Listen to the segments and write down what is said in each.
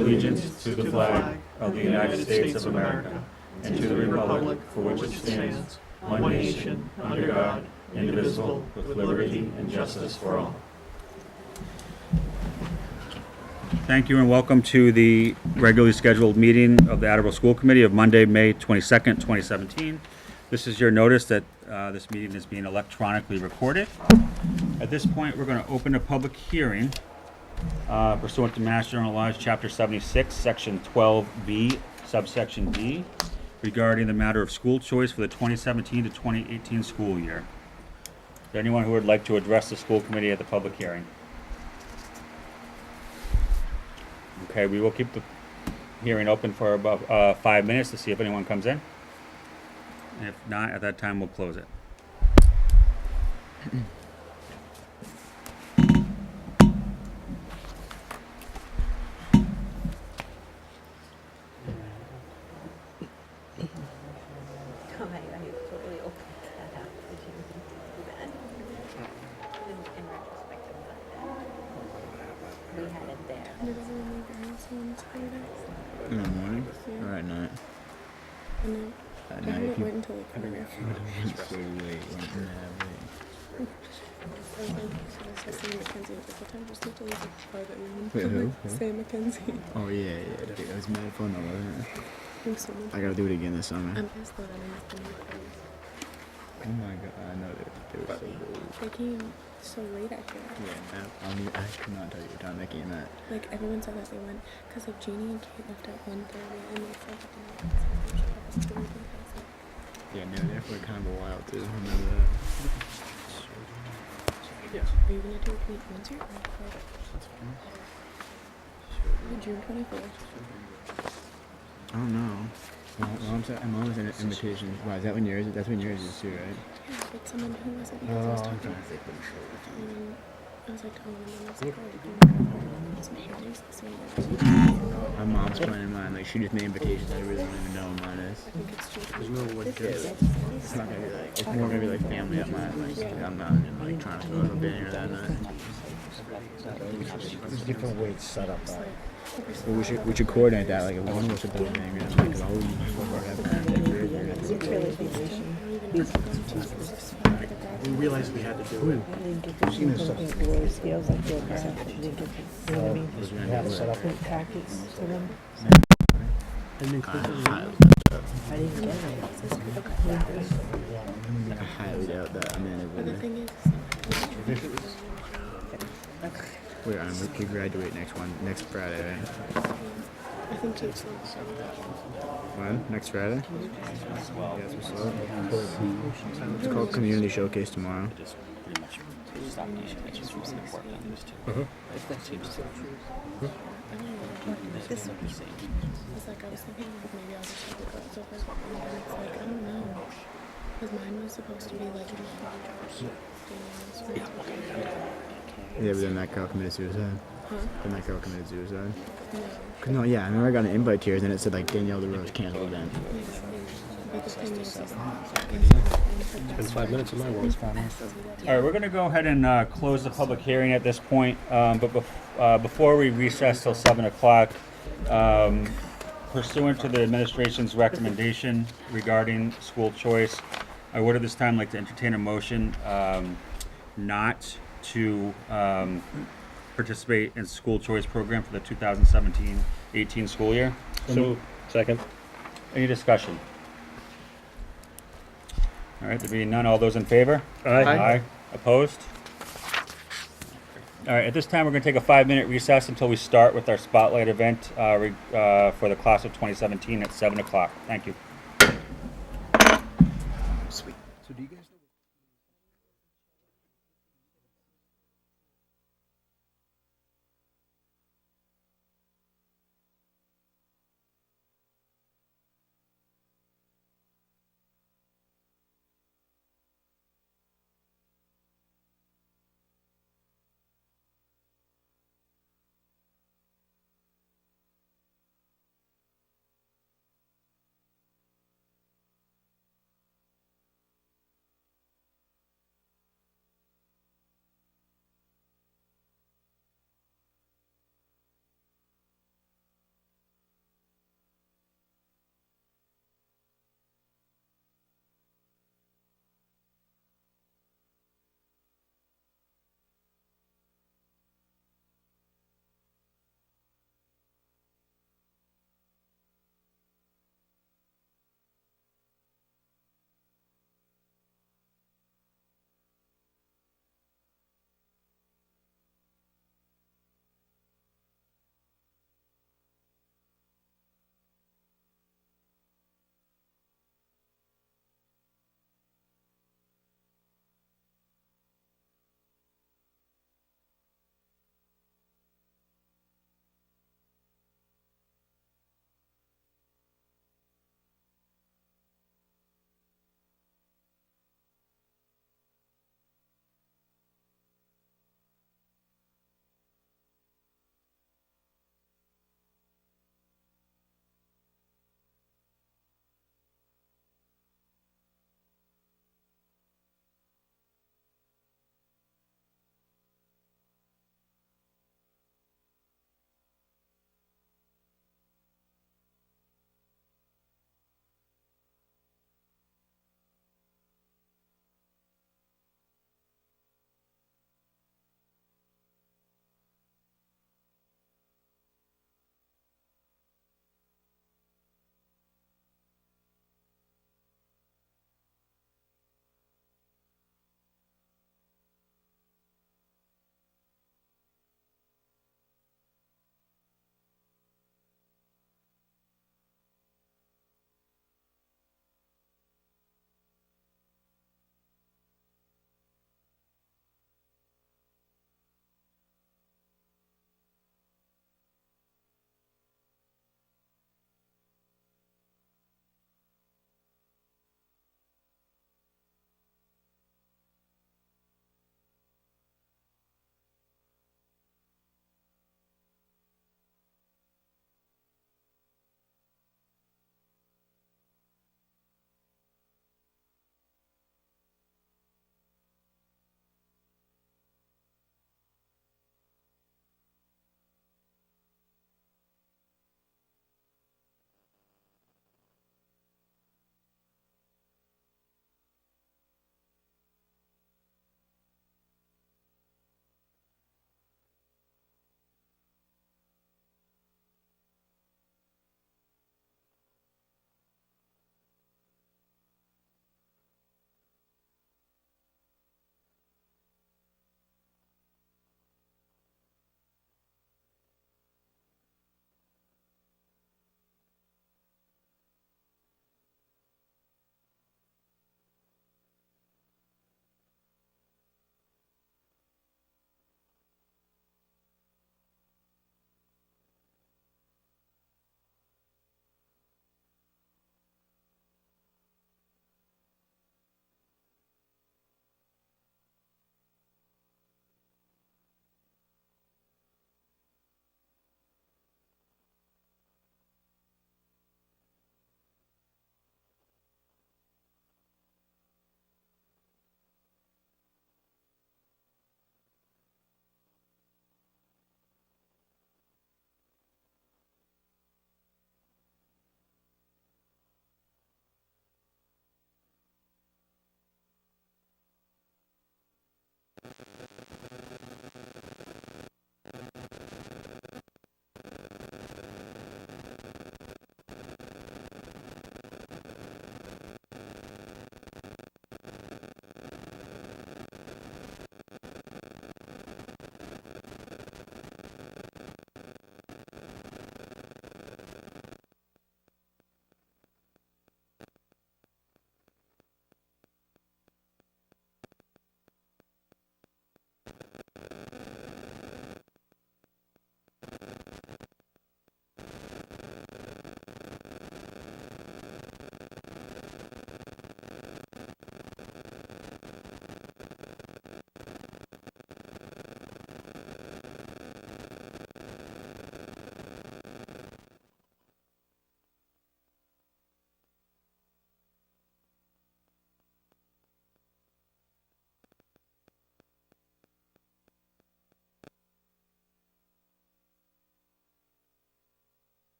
allegiance to the flag of the United States of America and to the republic for which it stands, one nation, under God, indivisible, with liberty and justice for all. Thank you and welcome to the regularly scheduled meeting of the Attleboro School Committee of Monday, May 22nd, 2017. This is your notice that this meeting is being electronically recorded. At this point, we're going to open a public hearing pursuant to Mass General Laws, Chapter 76, Section 12B, subsection D, regarding the matter of school choice for the 2017 to 2018 school year. Is there anyone who would like to address the school committee at the public hearing? Okay, we will keep the hearing open for about 5 minutes to see if anyone comes in. And if not, at that time, we'll close it. In the morning or at night? At night. I wait until like 5. It's so late. Wait, who? Sam Mackenzie. Oh yeah. It was mad fun though, wasn't it? Thanks so much. I gotta do it again this summer. I'm pissed though that I missed the new friends. Oh my god, I know they were so cool. They came so late at here. Yeah, I could not tell you what time they came at. Like everyone said that they went because like Jeannie and Kate left at 1:30 and they said that they went. Yeah, they were there for kind of a while too. I remember that. Yeah. Are you gonna do it once you're June 24th? I don't know. Mom was an invitation. Wow, is that when yours? That's when yours is too, right? Yeah, but someone who wasn't because I was talking. And I was like, oh, and then I was like, oh, you can go some earrings. My mom's planning mine. Like, she just made invitations. I really don't even know what mine is. I think it's true. There's no one to It's not gonna be like, it's more gonna be like family at mine. Like, I'm not like trying to throw up a banner that night. There's different ways set up that. But we should coordinate that. Like, if one of us should do a banger, like, if all we We realized we had to do it. We've seen this stuff. Scales like that, you didn't get the, you know what I mean? We had to set up. Print packets for them. And then I didn't get it. I highly doubt that. I'm in But the it. thing is, We graduate next Friday, right? I think Kate's like, When? Next Friday? Yes, what's up? It's called Community Showcase tomorrow. this it's like I was thinking like maybe I'll just have the girls over, but then it's like, I don't know. Because mine was supposed to be like in the Yeah, but then that girl committed suicide. Huh? Then that girl committed suicide. No. No, yeah, I remember I got an invite to yours and it said like Danielle DeRose canceled event. But the thing is It's been 5 minutes of my words. All right, we're going to go ahead and close the public hearing at this point. But before we recess till 7 o'clock, pursuant to the administration's recommendation regarding school choice, I would at this time like to entertain a motion not to participate in school choice program for the 2017-18 school year. So, second. Any discussion? All right, there being none, all those in favor? Aye. Opposed? All right, at this time, we're going to take a 5-minute recess until we start with our spotlight event for the class of 2017 at 7 o'clock. Thank you. Sweet. So do you guys know?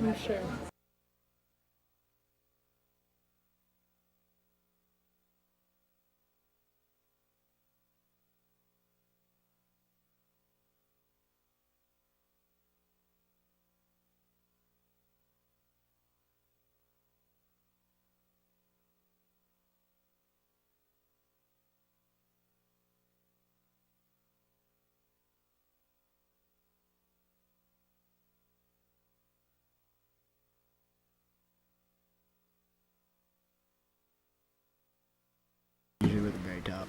I'm sure. Usually at the very top.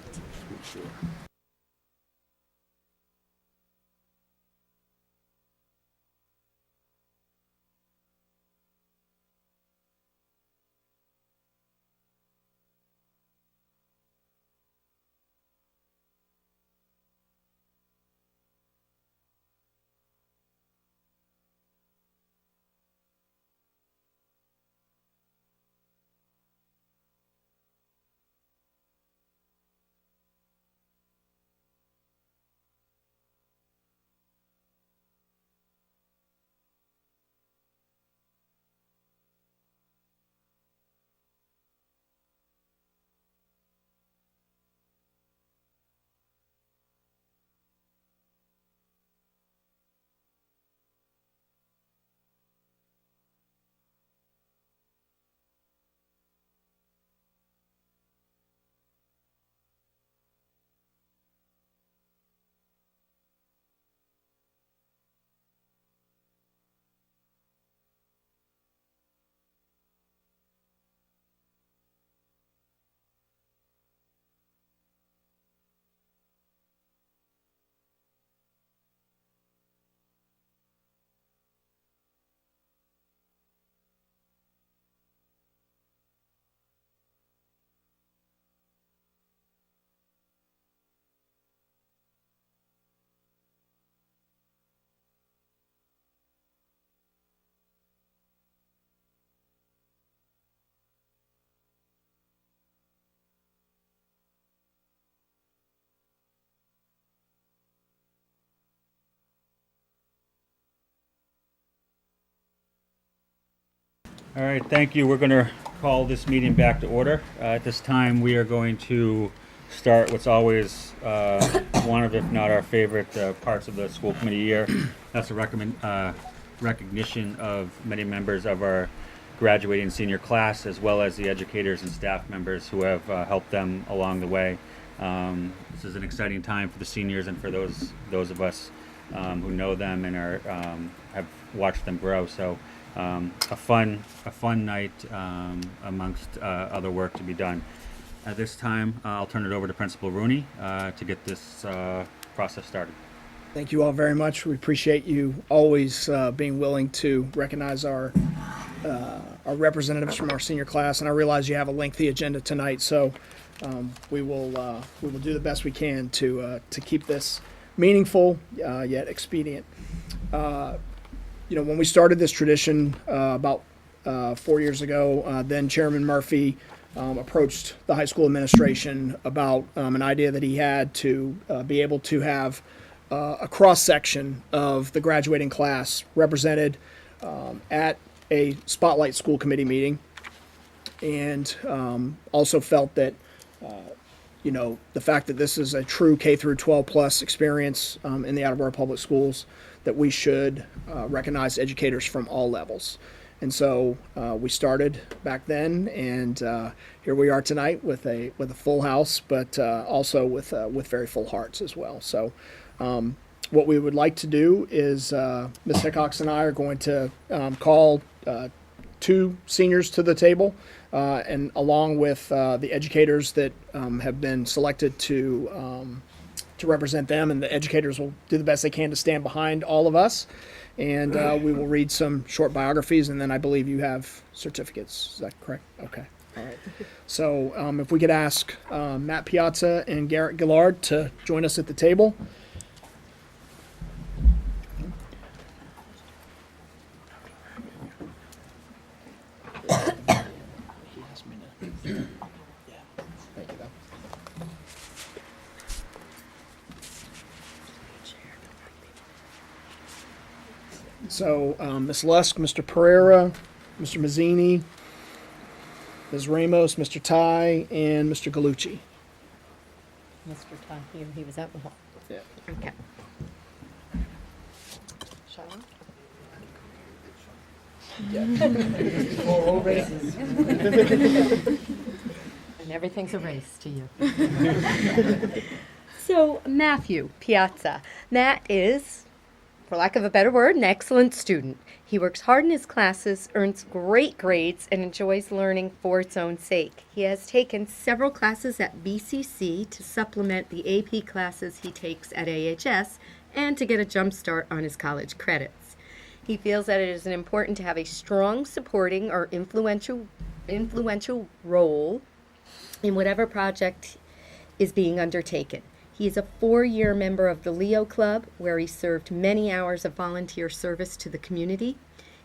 All right, thank you. We're going to call this meeting back to order. At this time, we are going to start what's always one of, if not our favorite parts of the school committee year. That's a recognition of many members of our graduating senior class, as well as the educators and staff members who have helped them along the way. This is an exciting time for the seniors and for those of us who know them and have watched them grow. So. A fun night amongst other work to be done. At this time, I'll turn it over to Principal Rooney to get this process started. Thank you all very much. We appreciate you always being willing to recognize our representatives from our senior class. And I realize you have a lengthy agenda tonight, so we will do the best we can to keep this meaningful yet expedient. When we started this tradition about 4 years ago, then Chairman Murphy approached the high school administration about an idea that he had to be able to have a cross-section of the graduating class represented at a spotlight school committee meeting, and also felt that the fact that this is a true K through 12 plus experience in the Attleboro Public Schools, that we should recognize educators from all levels. And so we started back then, and here we are tonight with a full house, but also with very full hearts as well. So what we would like to do is Ms. Hickox and I are going to call two seniors to the table, and along with the educators that have been selected to represent them, and the educators will do the best they can to stand behind all of us, and we will read some short biographies, and then I believe you have certificates. Is that correct? Okay. All right. So if we could ask Matt Piazza and Garrett Gillard to join us at the table. So, Ms. Lusk, Mr. Pereira, Mr. Mazzini, Ms. Ramos, Mr. Ty, and Mr. Galucci. Mr. Ty here, he was out in the hall. Yeah. Okay. Shall I? Races. And everything's a race to you. So, Matthew Piazza. Matt is, for lack of a better word, an excellent student. He works hard in his classes, earns great grades, and enjoys learning for its own sake. He has taken several classes at BCC to supplement the AP classes he takes at AHS and to get a jump start on his college credits. He feels that it is important to have a strong supporting or influential role in whatever project is being undertaken. He is a 4-year member of the Leo Club, where he served many hours of volunteer service to the community.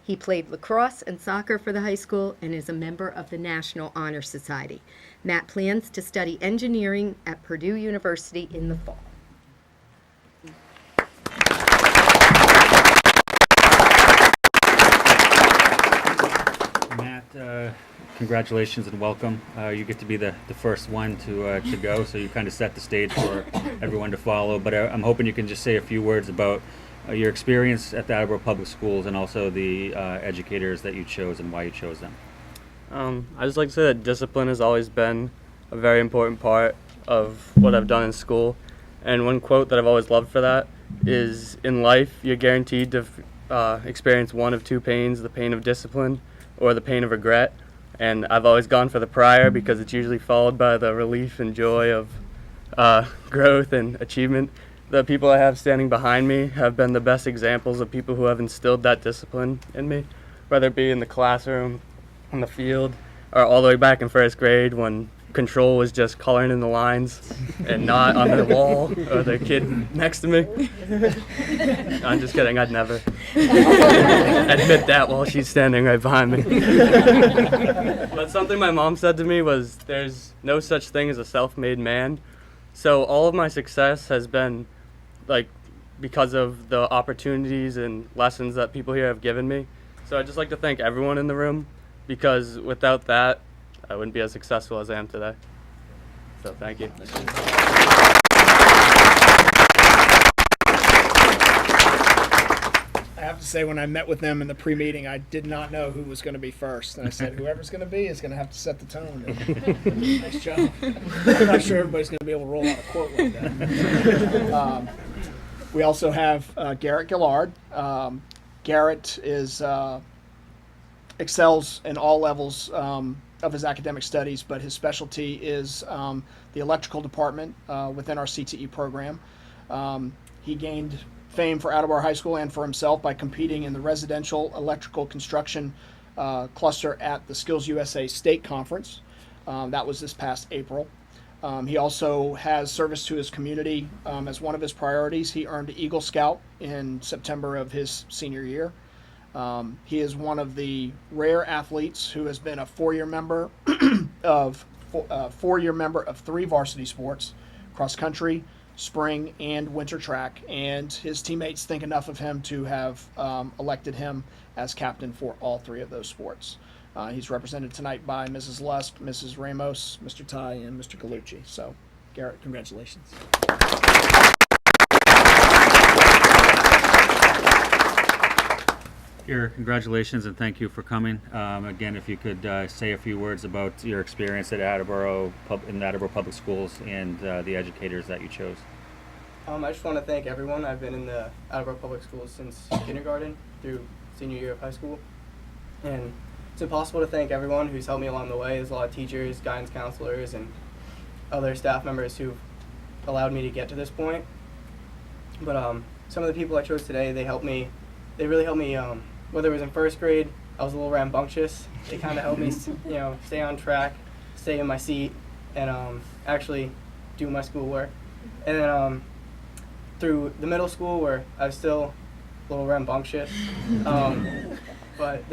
He played lacrosse and soccer for the high school and is a member of the National Honor Society. Matt plans to study engineering at Purdue University in the fall. Matt, congratulations and welcome. You get to be the first one to go, so you kind of set the stage for everyone to follow. But I'm hoping you can just say a few words about your experience at the Attleboro Public Schools and also the educators that you chose and why you chose them. I just like to say that discipline has always been a very important part of what I've done in school. And one quote that I've always loved for that is, in life, you're guaranteed to experience one of two pains, the pain of discipline or the pain of regret. And I've always gone for the prior because it's usually followed by the relief and joy of growth and achievement. The people I have standing behind me have been the best examples of people who have instilled that discipline in me, whether it be in the classroom, on the field, or all the way back in first grade when control was just coloring in the lines and not on the wall or the kid next to me. I'm just kidding, I'd never admit that while she's standing right behind me. But something my mom said to me was, there's no such thing as a self-made man. So all of my success has been because of the opportunities and lessons that people here have given me. So I'd just like to thank everyone in the room, because without that, I wouldn't be as successful as I am today. So thank you. I have to say, when I met with them in the pre-meeting, I did not know who was going to be first. And I said, whoever's going to be is going to have to set the tone. And nice job. I'm not sure everybody's going to be able to roll out a quote like that. We also have Garrett Gillard. Garrett excels in all levels of his academic studies, but his specialty is the electrical department within our CTE program. He gained fame for Attleboro High School and for himself by competing in the residential electrical construction cluster at the Skills USA State Conference. That was this past April. He also has service to his community as one of his priorities. He earned Eagle Scout in September of his senior year. He is one of the rare athletes who has been a four-year member of 3 varsity sports: cross country, spring, and winter track. And his teammates think enough of him to have elected him as captain for all 3 of those sports. He's represented tonight by Mrs. Lusk, Mrs. Ramos, Mr. Ty, and Mr. Galucci. So, Garrett, congratulations. Here, congratulations and thank you for coming. Again, if you could say a few words about your experience at Attleboro in the Attleboro Public Schools and the educators that you chose. I just want to thank everyone. I've been in the Attleboro Public Schools since kindergarten through senior year of high school. And it's impossible to thank everyone who's helped me along the way. There's a lot of teachers, guidance counselors, and other staff members who've allowed me to get to this point. But some of the people I chose today, they really helped me, whether it was in first grade, I was a little rambunctious. They kind of helped me, stay on track, stay in my seat, and actually do my schoolwork. And then through the middle school, where I was still a little rambunctious, but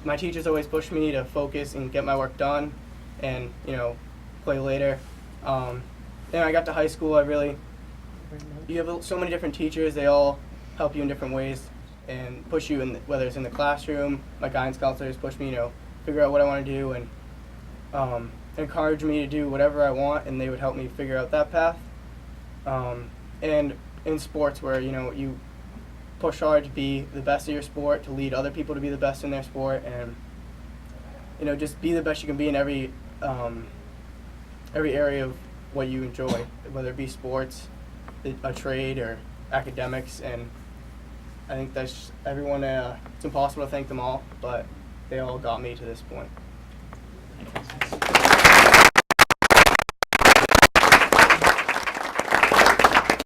my teachers always pushed me to focus and get my work done, and play later. Then I got to high school. You have so many different teachers. They all help you in different ways. and push you in whether it's in the classroom. My guidance counselors push me, figure out what I want to do, and encourage me to do whatever I want, and they would help me figure out that path. And in sports where, you push hard to be the best of your sport, to lead other people to be the best in their sport, and, just be the best you can be in every area of what you enjoy, whether it be sports, a trade, or academics. And I think that's everyone, it's impossible to thank them all, but they all got me to this point.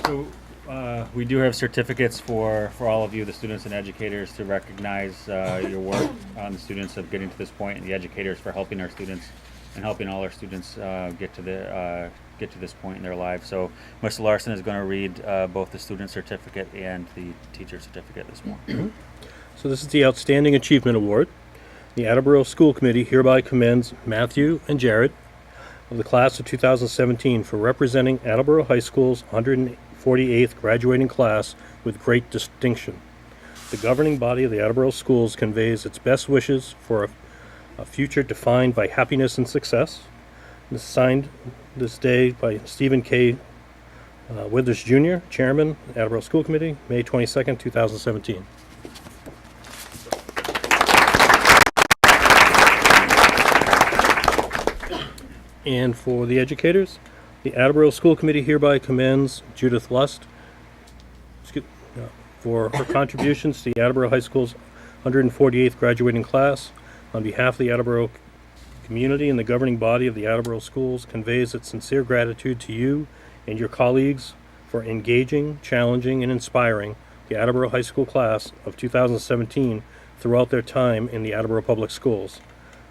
So we do have certificates for all of you, the students and educators, to recognize your work on the students of getting to this point, and the educators for helping our students and helping all our students get to this point in their lives. So Mr. Larson is going to read both the student certificate and the teacher certificate this morning. So this is the Outstanding Achievement Award. The Attleboro School Committee hereby commends Matthew and Jared of the class of 2017 for representing Attleboro High School's 148th graduating class with great distinction. The governing body of the Attleboro Schools conveys its best wishes for a future defined by happiness and success. This is signed this day by Stephen K. Withers Jr., Chairman, Attleboro School Committee, May 22nd, 2017. And for the educators, the Attleboro School Committee hereby commends Judith Lust for her contributions to the Attleboro High School's 148th graduating class. On behalf of the Attleboro community and the governing body of the Attleboro Schools, conveys its sincere gratitude to you and your colleagues for engaging, challenging, and inspiring the Attleboro High School class of 2017 throughout their time in the Attleboro Public Schools.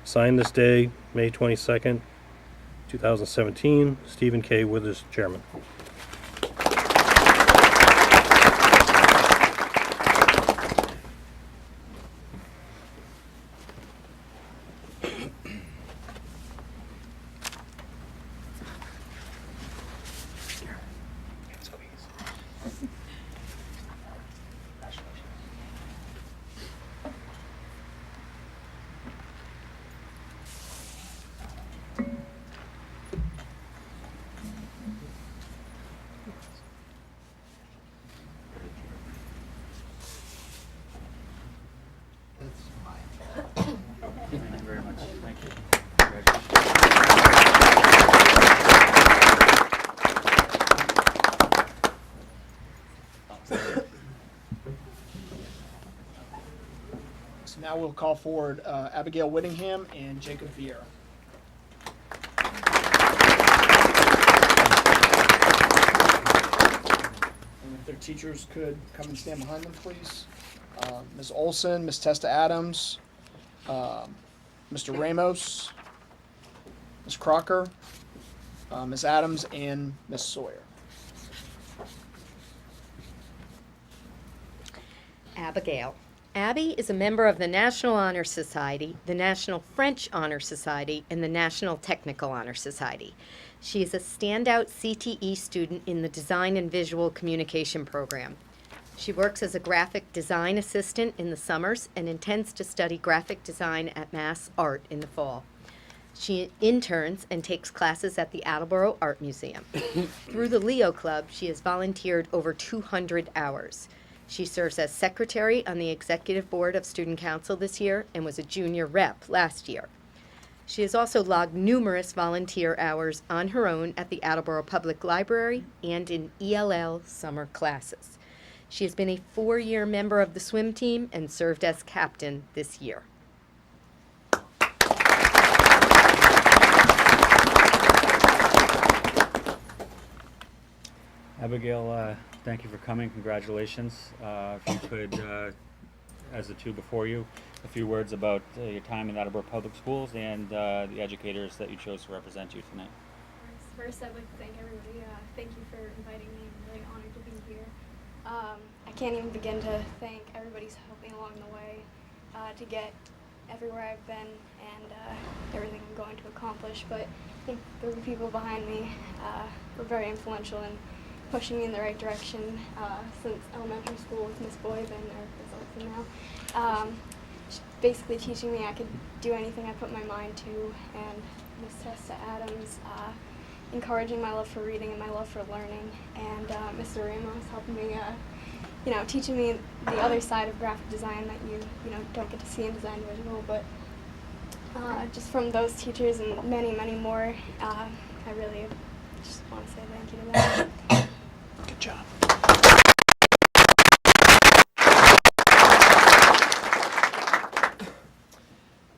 Signed this day, May 22nd, 2017, Stephen K. Withers, Chairman. Thank you very much. Thank you. Congratulations. So now we'll call forward Abigail Whittingham and Jacob Vieira. And if their teachers could come and stand behind them, please. Ms. Olson, Ms. Testa Adams, Mr. Ramos, Ms. Crocker, Ms. Adams, and Ms. Sawyer. Abigail. Abby is a member of the National Honor Society, the National French Honor Society, and the National Technical Honor Society. She is a standout CTE student in the Design and Visual Communication program. She works as a graphic design assistant in the summers and intends to study graphic design at Mass Art in the fall. She interns and takes classes at the Attleboro Art Museum. Through the Leo Club, she has volunteered over 200 hours. She serves as secretary on the executive board of Student Council this year and was a junior rep last year. She has also logged numerous volunteer hours on her own at the Attleboro Public Library and in ELL summer classes. She has been a 4-year member of the swim team and served as captain this year. Abigail, thank you for coming. Congratulations. If you could, as the two before you, a few words about your time in Attleboro Public Schools and the educators that you chose to represent you tonight. First, I'd like to thank everybody. Thank you for inviting me. I'm really honored to be here. I can't even begin to thank everybody who's helped me along the way to get everywhere I've been and everything I'm going to accomplish. But I think the people behind me were very influential in pushing me in the right direction since elementary school with Miss Boyden, or as I like to freshman now. Basically teaching me I could do anything I put my mind to, and Miss Tessa Adams encouraging my love for reading and my love for learning, and Mr. Ramos helping me, teaching me the other side of graphic design that you don't get to see in Design Visual, but just from those teachers and many, many more, I really just want to say thank you to them. Good job.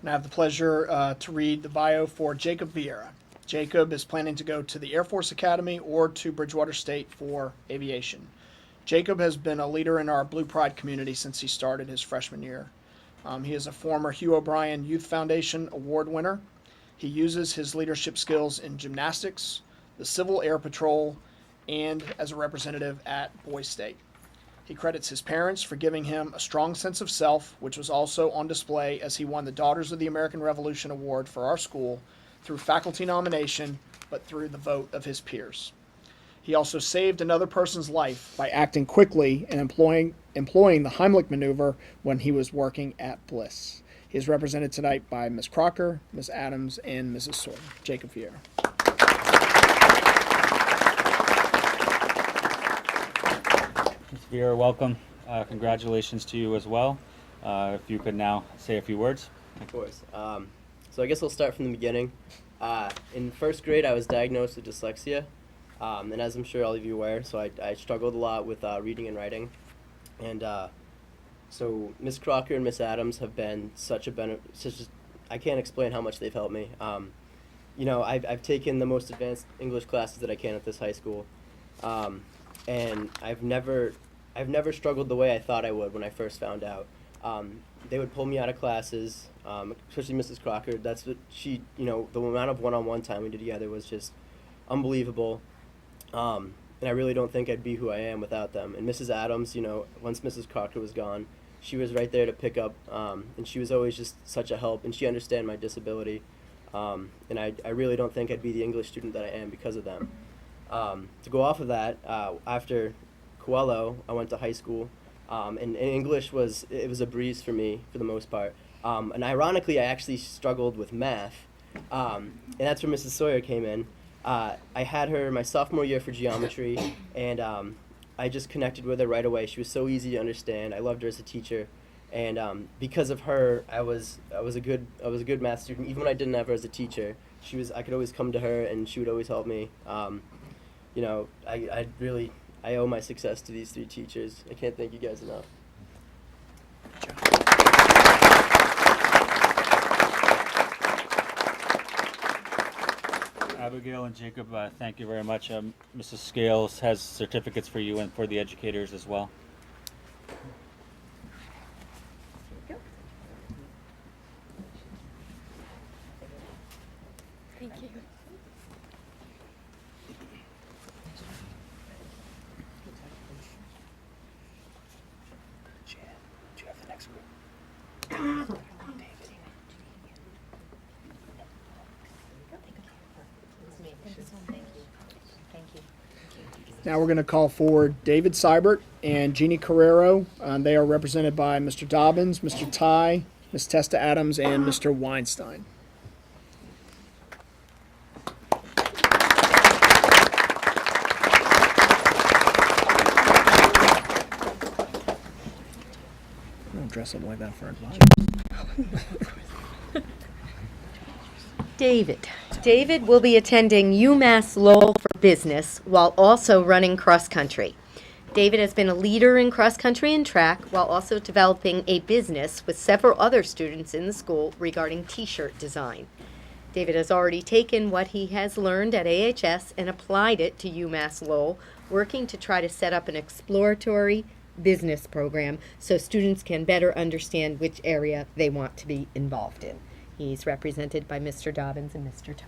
And I have the pleasure to read the bio for Jacob Vieira. Jacob is planning to go to the Air Force Academy or to Bridgewater State for aviation. Jacob has been a leader in our Blue Pride community since he started his freshman year. He is a former Hugh O'Brien Youth Foundation Award winner. He uses his leadership skills in gymnastics, the Civil Air Patrol, and as a representative at Boys State. He credits his parents for giving him a strong sense of self, which was also on display as he won the Daughters of the American Revolution Award for our school through faculty nomination, but through the vote of his peers. He also saved another person's life by acting quickly and employing the Heimlich maneuver when he was working at Bliss. He is represented tonight by Ms. Crocker, Ms. Adams, and Mrs. Sawyer. Jacob Vieira. Ms. Vieira, welcome. Congratulations to you as well. If you could now say a few words. Of course. So I guess I'll start from the beginning. In first grade, I was diagnosed with dyslexia, and as I'm sure all of you are aware, so I struggled a lot with reading and writing. And so Miss Crocker and Miss Adams have been such a I can't explain how much they've helped me. I've taken the most advanced English classes that I can at this high school, and I've never struggled the way I thought I would when I first found out. They would pull me out of classes, especially Mrs. Crocker. That's what she, the amount of one-on-one time we did together was just unbelievable. And I really don't think I'd be who I am without them. And Mrs. Adams, once Mrs. Crocker was gone, she was right there to pick up, and she was always just such a help, and she understood my disability. And I really don't think I'd be the English student that I am because of them. To go off of that, after Coelho, I went to high school. And English was a breeze for me for the most part. And ironically, I actually struggled with math, and that's where Mrs. Sawyer came in. I had her my sophomore year for geometry, and I just connected with her right away. She was so easy to understand. I loved her as a teacher, and because of her, I was a good math student. Even when I didn't have her as a teacher, I could always come to her, and she would always help me. I owe my success to these three teachers. I can't thank you guys enough. Abigail and Jacob, thank you very much. Mrs. Scales has certificates for you and for the educators as well. Thank you. Do you have the next group? Now we're going to call forward David Seibert and Jeannie Carrero. They are represented by Mr. Dobbins, Mr. Ty, Ms. Testa Adams, and Mr. Weinstein. Don't dress up like that for advisors. David will be attending UMass Lowell for business while also running cross country. David has been a leader in cross country and track while also developing a business with several other students in the school regarding t-shirt design. David has already taken what he has learned at AHS and applied it to UMass Lowell, working to try to set up an exploratory business program so students can better understand which area they want to be involved in. He's represented by Mr. Dobbins and Mr. Ty.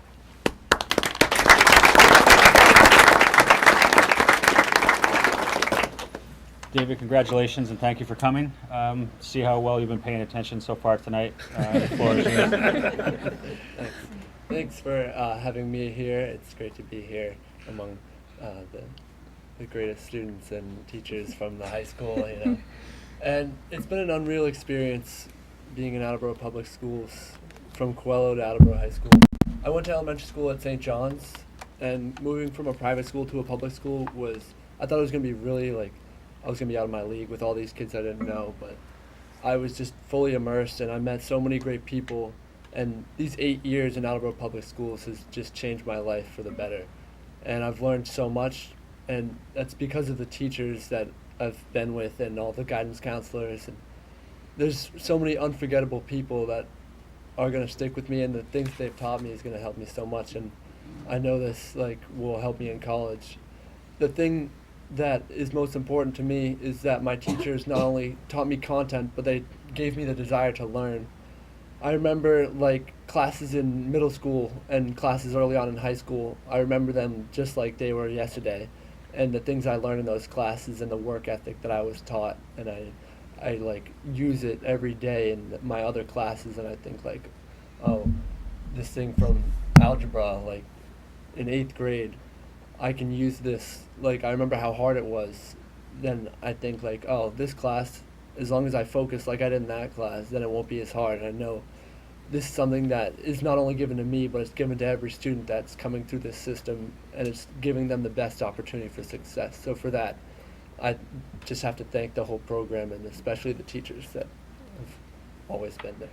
David, congratulations and thank you for coming. See how well you've been paying attention so far tonight. The floor is yours. Thanks for having me here. It's great to be here among the greatest students and teachers from the high school. And it's been an unreal experience being in Attleboro Public Schools, from Coelho to Attleboro High School. I went to elementary school at St. John's, and moving from a private school to a public school I thought it was going to be really I was going to be out of my league with all these kids I didn't know, but I was just fully immersed, and I met so many great people, and these 8 years in Attleboro Public Schools has just changed my life for the better. And I've learned so much, and that's because of the teachers that I've been with and all the guidance counselors. And there's so many unforgettable people that are going to stick with me, and the things they've taught me is going to help me so much, and I know this will help me in college. The thing that is most important to me is that my teachers not only taught me content, but they gave me the desire to learn. I remember classes in middle school and classes early on in high school. I remember them just like they were yesterday, and the things I learned in those classes and the work ethic that I was taught, and I use it every day in my other classes, and I think oh, this thing from algebra, in 8th grade, I can use this. I remember how hard it was. Then I think oh, this class, as long as I focus like I did in that class, then it won't be as hard. And I know this is something that is not only given to me, but it's given to every student that's coming through this system, and it's giving them the best opportunity for success. So for that, I just have to thank the whole program, and especially the teachers that have always been there.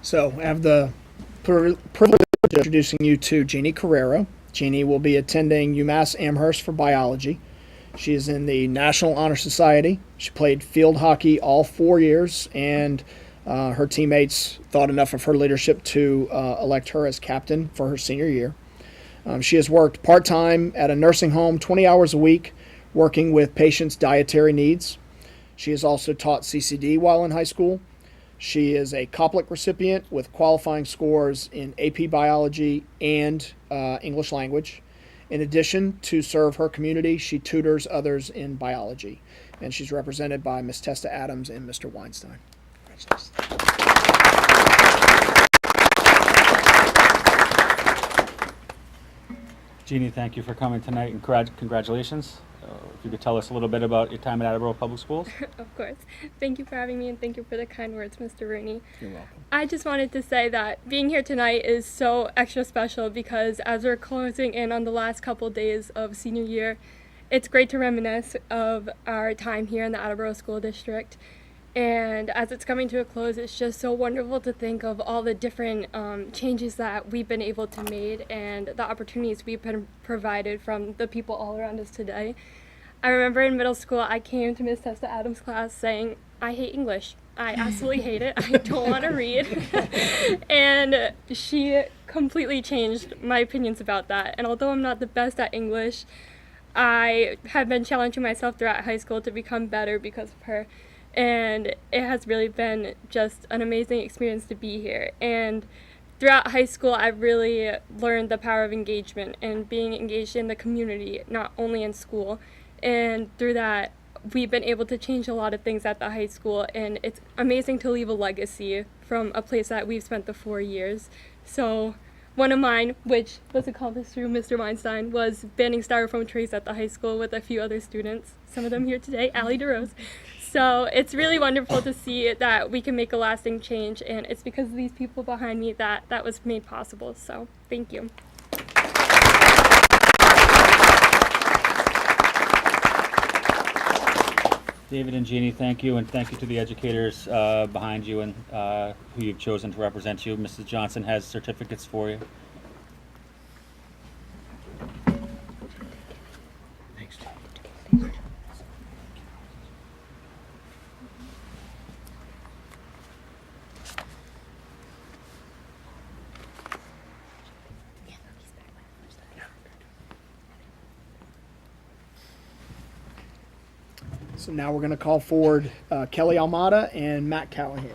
So I have the privilege of introducing you to Jeannie Carrera. Jeannie will be attending UMass Amherst for biology. She is in the National Honor Society. She played field hockey all 4 years, and her teammates thought enough of her leadership to elect her as captain for her senior year. She has worked part-time at a nursing home, 20 hours a week, working with patients' dietary needs. She has also taught CCD while in high school. She is a Koplik recipient with qualifying scores in AP Biology and English Language. In addition to serve her community, she tutors others in biology. And she's represented by Ms. Testa Adams and Mr. Weinstein. Congratulations. Jeannie, thank you for coming tonight, and congratulations. If you could tell us a little bit about your time at Attleboro Public Schools. Of course. Thank you for having me, and thank you for the kind words, Mr. Rooney. You're welcome. I just wanted to say that being here tonight is so extra special because as we're closing in on the last couple days of senior year, it's great to reminisce of our time here in the Attleboro School District. And as it's coming to a close, it's just so wonderful to think of all the different changes that we've been able to make and the opportunities we've been provided from the people all around us today. I remember in middle school, I came to Ms. Testa Adams' class saying, I hate English. I absolutely hate it. I don't want to read. And she completely changed my opinions about that. And although I'm not the best at English, I have been challenging myself throughout high school to become better because of her. And it has really been just an amazing experience to be here. And throughout high school, I've really learned the power of engagement and being engaged in the community, not only in school. And through that, we've been able to change a lot of things at the high school, and it's amazing to leave a legacy from a place that we've spent the 4 years. So one of mine, which was accomplished through Mr. Weinstein, was banning styrofoam trays at the high school with a few other students, some of them here today, Allie DeRose. So it's really wonderful to see that we can make a lasting change, and it's because of these people behind me that that was made possible. So thank you. David and Jeannie, thank you, and thank you to the educators behind you and who you've chosen to represent you. Mrs. Johnson has certificates for you. Thanks, So now we're going to call forward Kelly Almada and Matt Callahan.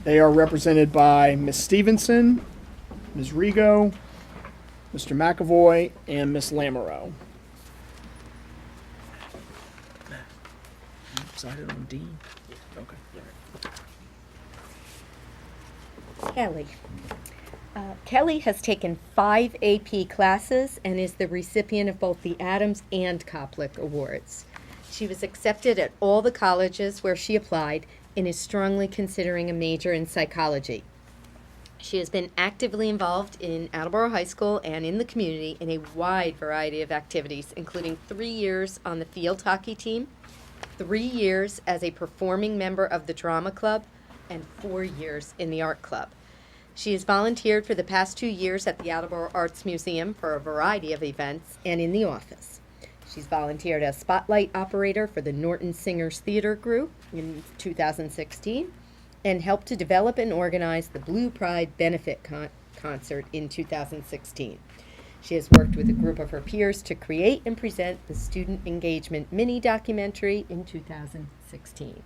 They are represented by Ms. Stevenson, Ms. Rigo, Mr. McAvoy, and Ms. Lamoureux. decided on Dean? Okay. Kelly. Kelly has taken 5 AP classes and is the recipient of both the Adams and Koplik Awards. She was accepted at all the colleges where she applied and is strongly considering a major in psychology. She has been actively involved in Attleboro High School and in the community in a wide variety of activities, including 3 years on the field hockey team, 3 years as a performing member of the drama club, and 4 years in the art club. She has volunteered for the past 2 years at the Attleboro Arts Museum for a variety of events and in the office. She's volunteered as spotlight operator for the Norton Singers Theater Group in 2016 and helped to develop and organize the Blue Pride benefit concert in 2016. She has worked with a group of her peers to create and present the Student Engagement mini documentary in 2016.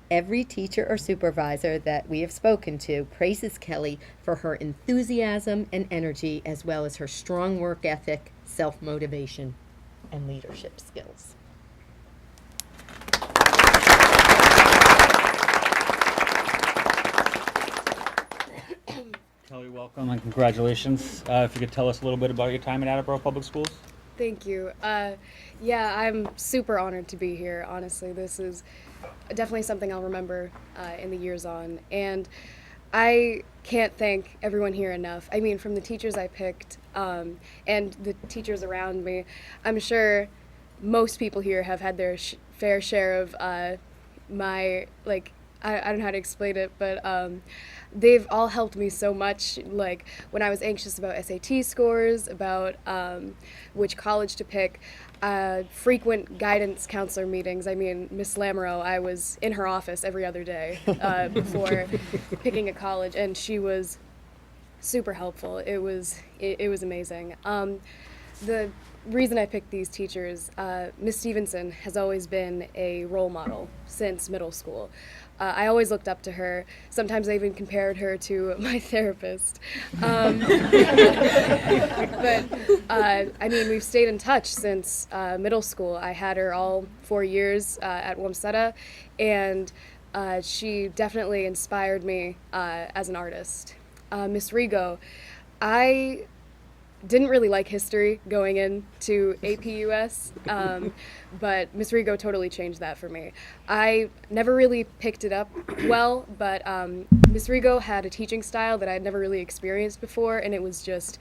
Every teacher or supervisor that we have spoken to praises Kelly for her enthusiasm and energy, as well as her strong work ethic, self-motivation, and leadership skills. Kelly, welcome and congratulations. If you could tell us a little bit about your time at Attleboro Public Schools. Thank you. Yeah, I'm super honored to be here, honestly. This is definitely something I'll remember in the years on. And I can't thank everyone here enough. I mean, from the teachers I picked and the teachers around me, I'm sure most people here have had their fair share of my, like, I don't know how to explain it, but they've all helped me so much. Like when I was anxious about SAT scores, about which college to pick, frequent guidance counselor meetings. I mean, Miss Lamoureux, I was in her office every other day before picking a college, and she was super helpful. It was amazing. The reason I picked these teachers, Miss Stevenson has always been a role model since middle school. I always looked up to her. Sometimes I even compared her to my therapist. But I mean, we've stayed in touch since middle school. I had her all 4 years at Wamsutta, and she definitely inspired me as an artist. Miss Rigo, I didn't really like history going into AP US, but Miss Rigo totally changed that for me. I never really picked it up well, but Miss Rigo had a teaching style that I had never really experienced before, and it was just,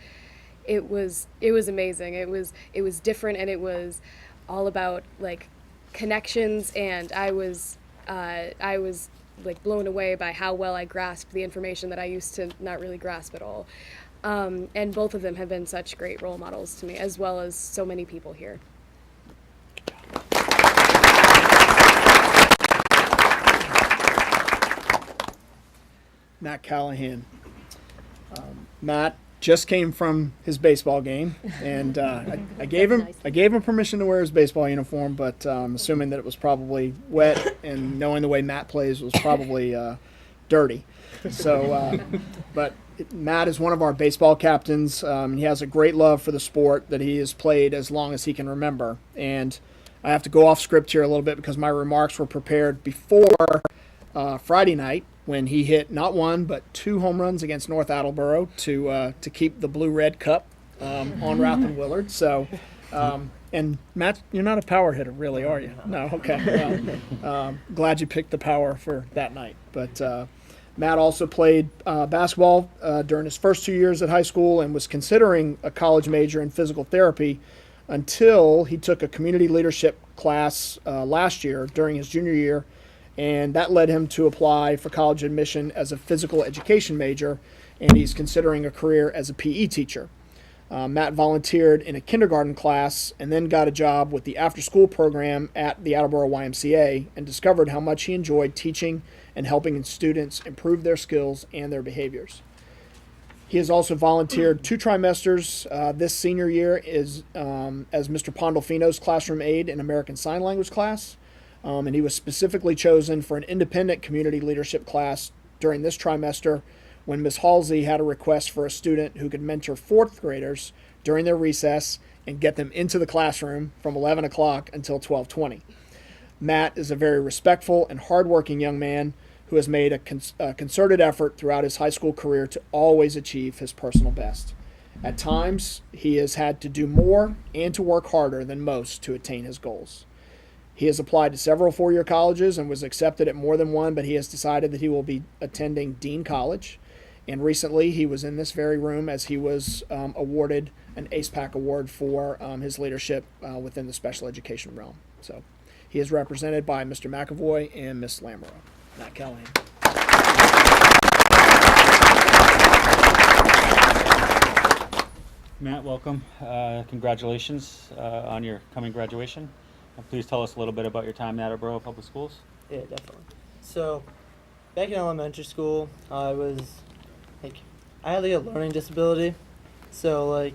it was amazing. It was different, and it was all about like connections, and I was like blown away by how well I grasped the information that I used to not really grasp at all. And both of them have been such great role models to me, as well as so many people here. Matt Callahan. Matt just came from his baseball game, and I gave him permission to wear his baseball uniform, but I'm assuming that it was probably wet, and knowing the way Matt plays was probably dirty. So, but Matt is one of our baseball captains. He has a great love for the sport that he has played as long as he can remember. And I have to go off script here a little bit because my remarks were prepared before Friday night when he hit not one but 2 home runs against North Attleboro to keep the Blue-Red Cup on Rath and Willard. So, and Matt, you're not a power hitter, really, are you? No, okay. Well, glad you picked the power for that night. But Matt also played basketball during his first 2 years at high school and was considering a college major in physical therapy until he took a community leadership class last year during his junior year, and that led him to apply for college admission as a physical education major, and he's considering a career as a PE teacher. Matt volunteered in a kindergarten class and then got a job with the after-school program at the Attleboro YMCA and discovered how much he enjoyed teaching and helping students improve their skills and their behaviors. He has also volunteered 2 trimesters this senior year as Mr. Pandolfino's classroom aide in American Sign Language class, and he was specifically chosen for an independent community leadership class during this trimester when Ms. Halsey had a request for a student who could mentor 4th graders during their recess and get them into the classroom from 11 o'clock until 12:20. Matt is a very respectful and hardworking young man who has made a concerted effort throughout his high school career to always achieve his personal best. At times, he has had to do more and to work harder than most to attain his goals. He has applied to several four-year colleges and was accepted at more than one, but he has decided that he will be attending Dean College. And recently, he was in this very room as he was awarded an ACE-PAC award for his leadership within the special education realm. So he is represented by Mr. McAvoy and Ms. Lamoureux. Matt Callahan. Matt, welcome. Congratulations on your coming graduation. Please tell us a little bit about your time at Attleboro Public Schools. Yeah, definitely. So, back in elementary school, I had a learning disability. So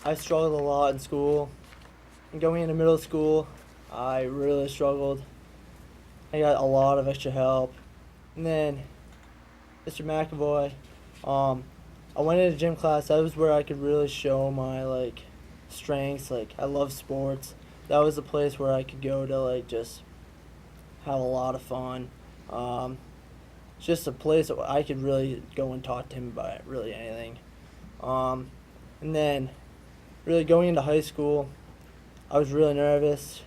I struggled a lot in school. And going into middle school, I really struggled. I got a lot of extra help. And then Mr. McAvoy, I went into gym class. That was where I could really show my strengths. I love sports. That was a place where I could go to just have a lot of fun. Just a place that I could really go and talk to him about really anything. And then really going into high school, I was really nervous.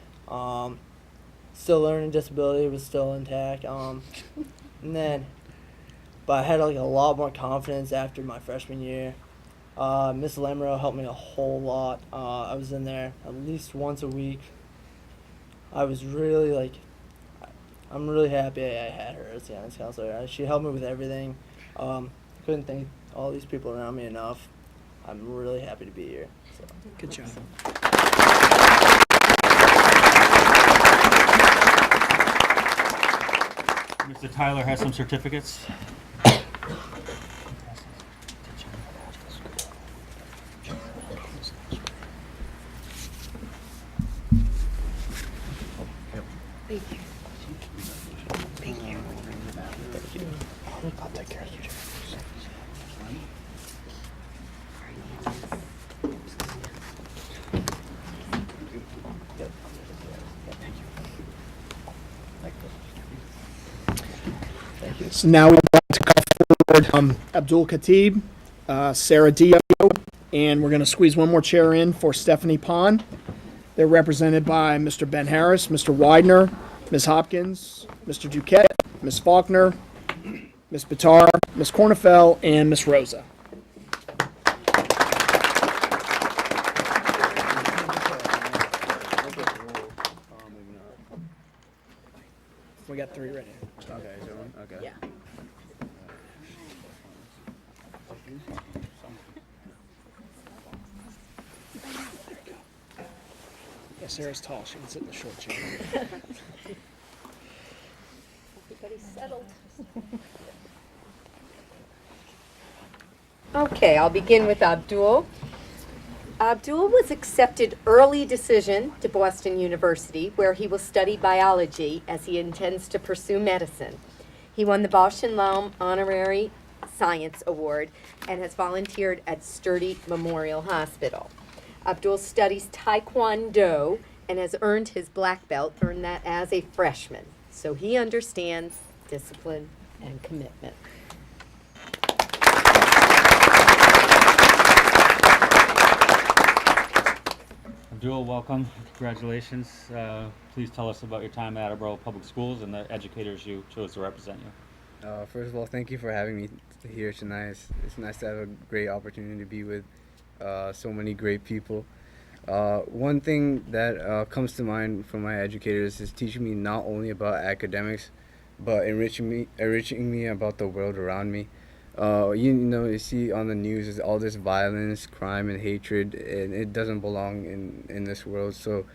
Still learning disability was still intact. But I had a lot more confidence after my freshman year. Miss Lamoureux helped me a whole lot. I was in there at least once a week. I was really I'm really happy I had her as the guidance counselor. She helped me with everything. Couldn't thank all these people around me enough. I'm really happy to be here. So. Good job. Mr. Tyler has some certificates. Thank you. Thank you. I'll take care of you. So now we want to call forward Abdul Khatib, Sarah Dio, and we're going to squeeze one more chair in for Stephanie Pond. They're represented by Mr. Ben Harris, Mr. Widener, Ms. Hopkins, Mr. Duquette, Ms. Faulkner, Ms. Bitar, Ms. Cornefell, and Ms. Rosa. We got three ready. Okay, is there one? Okay. Yeah. Yeah, Sarah's tall. She can sit in the short chair. Everybody's settled. Okay, I'll begin with Abdul. Abdul was accepted early decision to Boston University, where he will study biology as he intends to pursue medicine. He won the Bosch and Laum Honorary Science Award and has volunteered at Sturdy Memorial Hospital. Abdul studies Taekwondo and has earned his black belt, earned that as a freshman. So he understands discipline and commitment. Abdul, welcome. Congratulations. Please tell us about your time at Attleboro Public Schools and the educators you chose to represent you. First of all, thank you for having me here tonight. It's nice to have a great opportunity to be with so many great people. One thing that comes to mind from my educators is teaching me not only about academics, but enriching me about the world around me. You see on the news is all this violence, crime, and hatred, and it doesn't belong in this world. So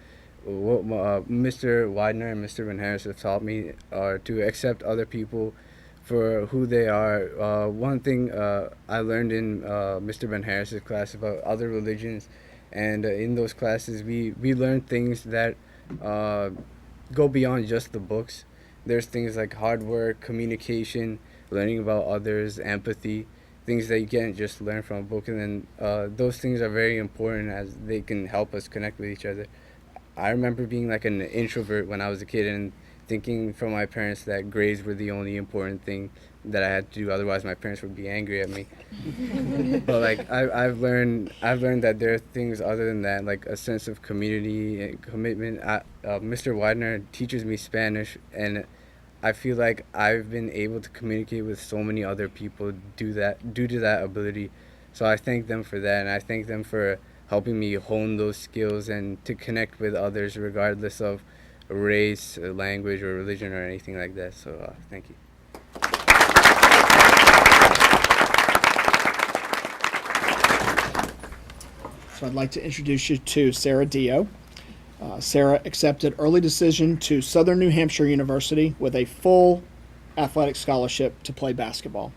what Mr. Widener and Mr. Van Harris have taught me are to accept other people for who they are. One thing I learned in Mr. Van Harris's class about other religions, and in those classes we learn things that go beyond just the books. There's things like hard work, communication, learning about others, empathy, things that you can't just learn from a book. And then those things are very important as they can help us connect with each other. I remember being like an introvert when I was a kid and thinking from my parents that grades were the only important thing that I had to do. Otherwise, my parents would be angry at me. But like I've learned that there are things other than that, like a sense of community and commitment. Mr. Widener teaches me Spanish, and I feel like I've been able to communicate with so many other people due to that ability. So I thank them for that, and I thank them for helping me hone those skills and to connect with others regardless of race, language, or religion or anything like that. So thank you. So I'd like to introduce you to Sarah Dio. Sarah accepted early decision to Southern New Hampshire University with a full athletic scholarship to play basketball.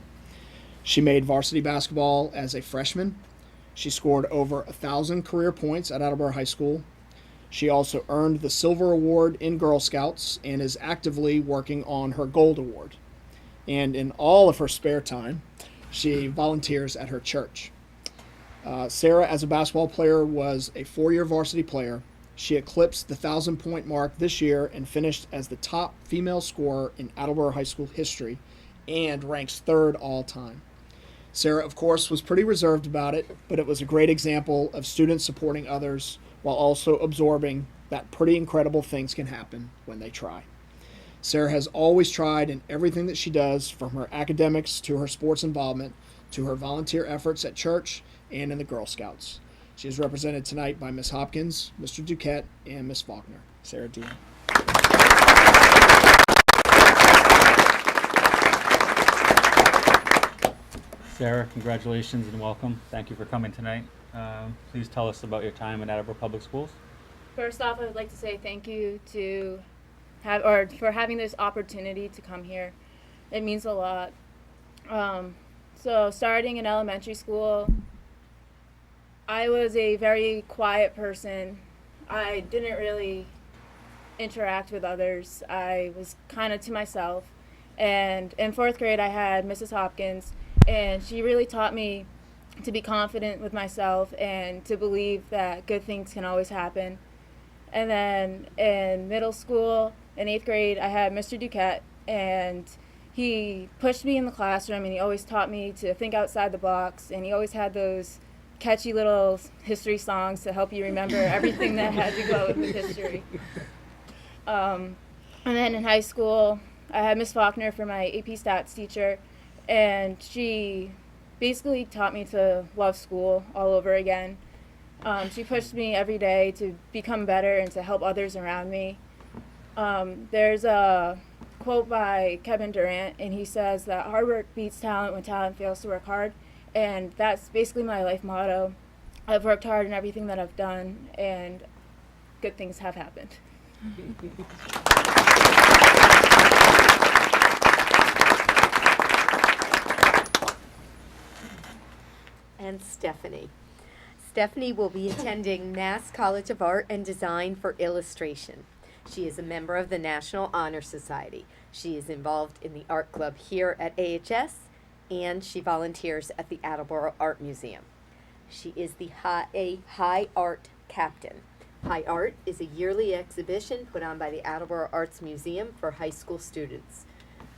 She made varsity basketball as a freshman. She scored over 1,000 career points at Attleboro High School. She also earned the Silver Award in Girl Scouts and is actively working on her Gold Award. And in all of her spare time, she volunteers at her church. Sarah, as a basketball player, was a 4-year varsity player. She eclipsed the 1,000-point mark this year and finished as the top female scorer in Attleboro High School history and ranks 3rd all time. Sarah, of course, was pretty reserved about it, but it was a great example of students supporting others while also absorbing that pretty incredible things can happen when they try. Sarah has always tried in everything that she does, from her academics to her sports involvement to her volunteer efforts at church and in the Girl Scouts. She is represented tonight by Ms. Hopkins, Mr. Duquette, and Ms. Faulkner. Sarah Dean. Sarah, congratulations and welcome. Thank you for coming tonight. Please tell us about your time at Attleboro Public Schools. First off, I would like to say thank you for having this opportunity to come here. It means a lot. So starting in elementary school, I was a very quiet person. I didn't really interact with others. I was kind of to myself. And in 4th grade, I had Mrs. Hopkins, and she really taught me to be confident with myself and to believe that good things can always happen. And then in middle school, in 8th grade, I had Mr. Duquette, and he pushed me in the classroom, and he always taught me to think outside the box, and he always had those catchy little history songs to help you remember everything that had to go with history. And then in high school, I had Miss Faulkner for my AP Stats teacher, and she basically taught me to love school all over again. She pushed me every day to become better and to help others around me. There's a quote by Kevin Durant, and he says that hard work beats talent when talent fails to work hard. And that's basically my life motto. I've worked hard in everything that I've done, and good things have happened. And Stephanie. Stephanie will be attending Mass College of Art and Design for illustration. She is a member of the National Honor Society. She is involved in the art club here at AHS, and she volunteers at the Attleboro Art Museum. She is the High Art Captain. High Art is a yearly exhibition put on by the Attleboro Arts Museum for high school students.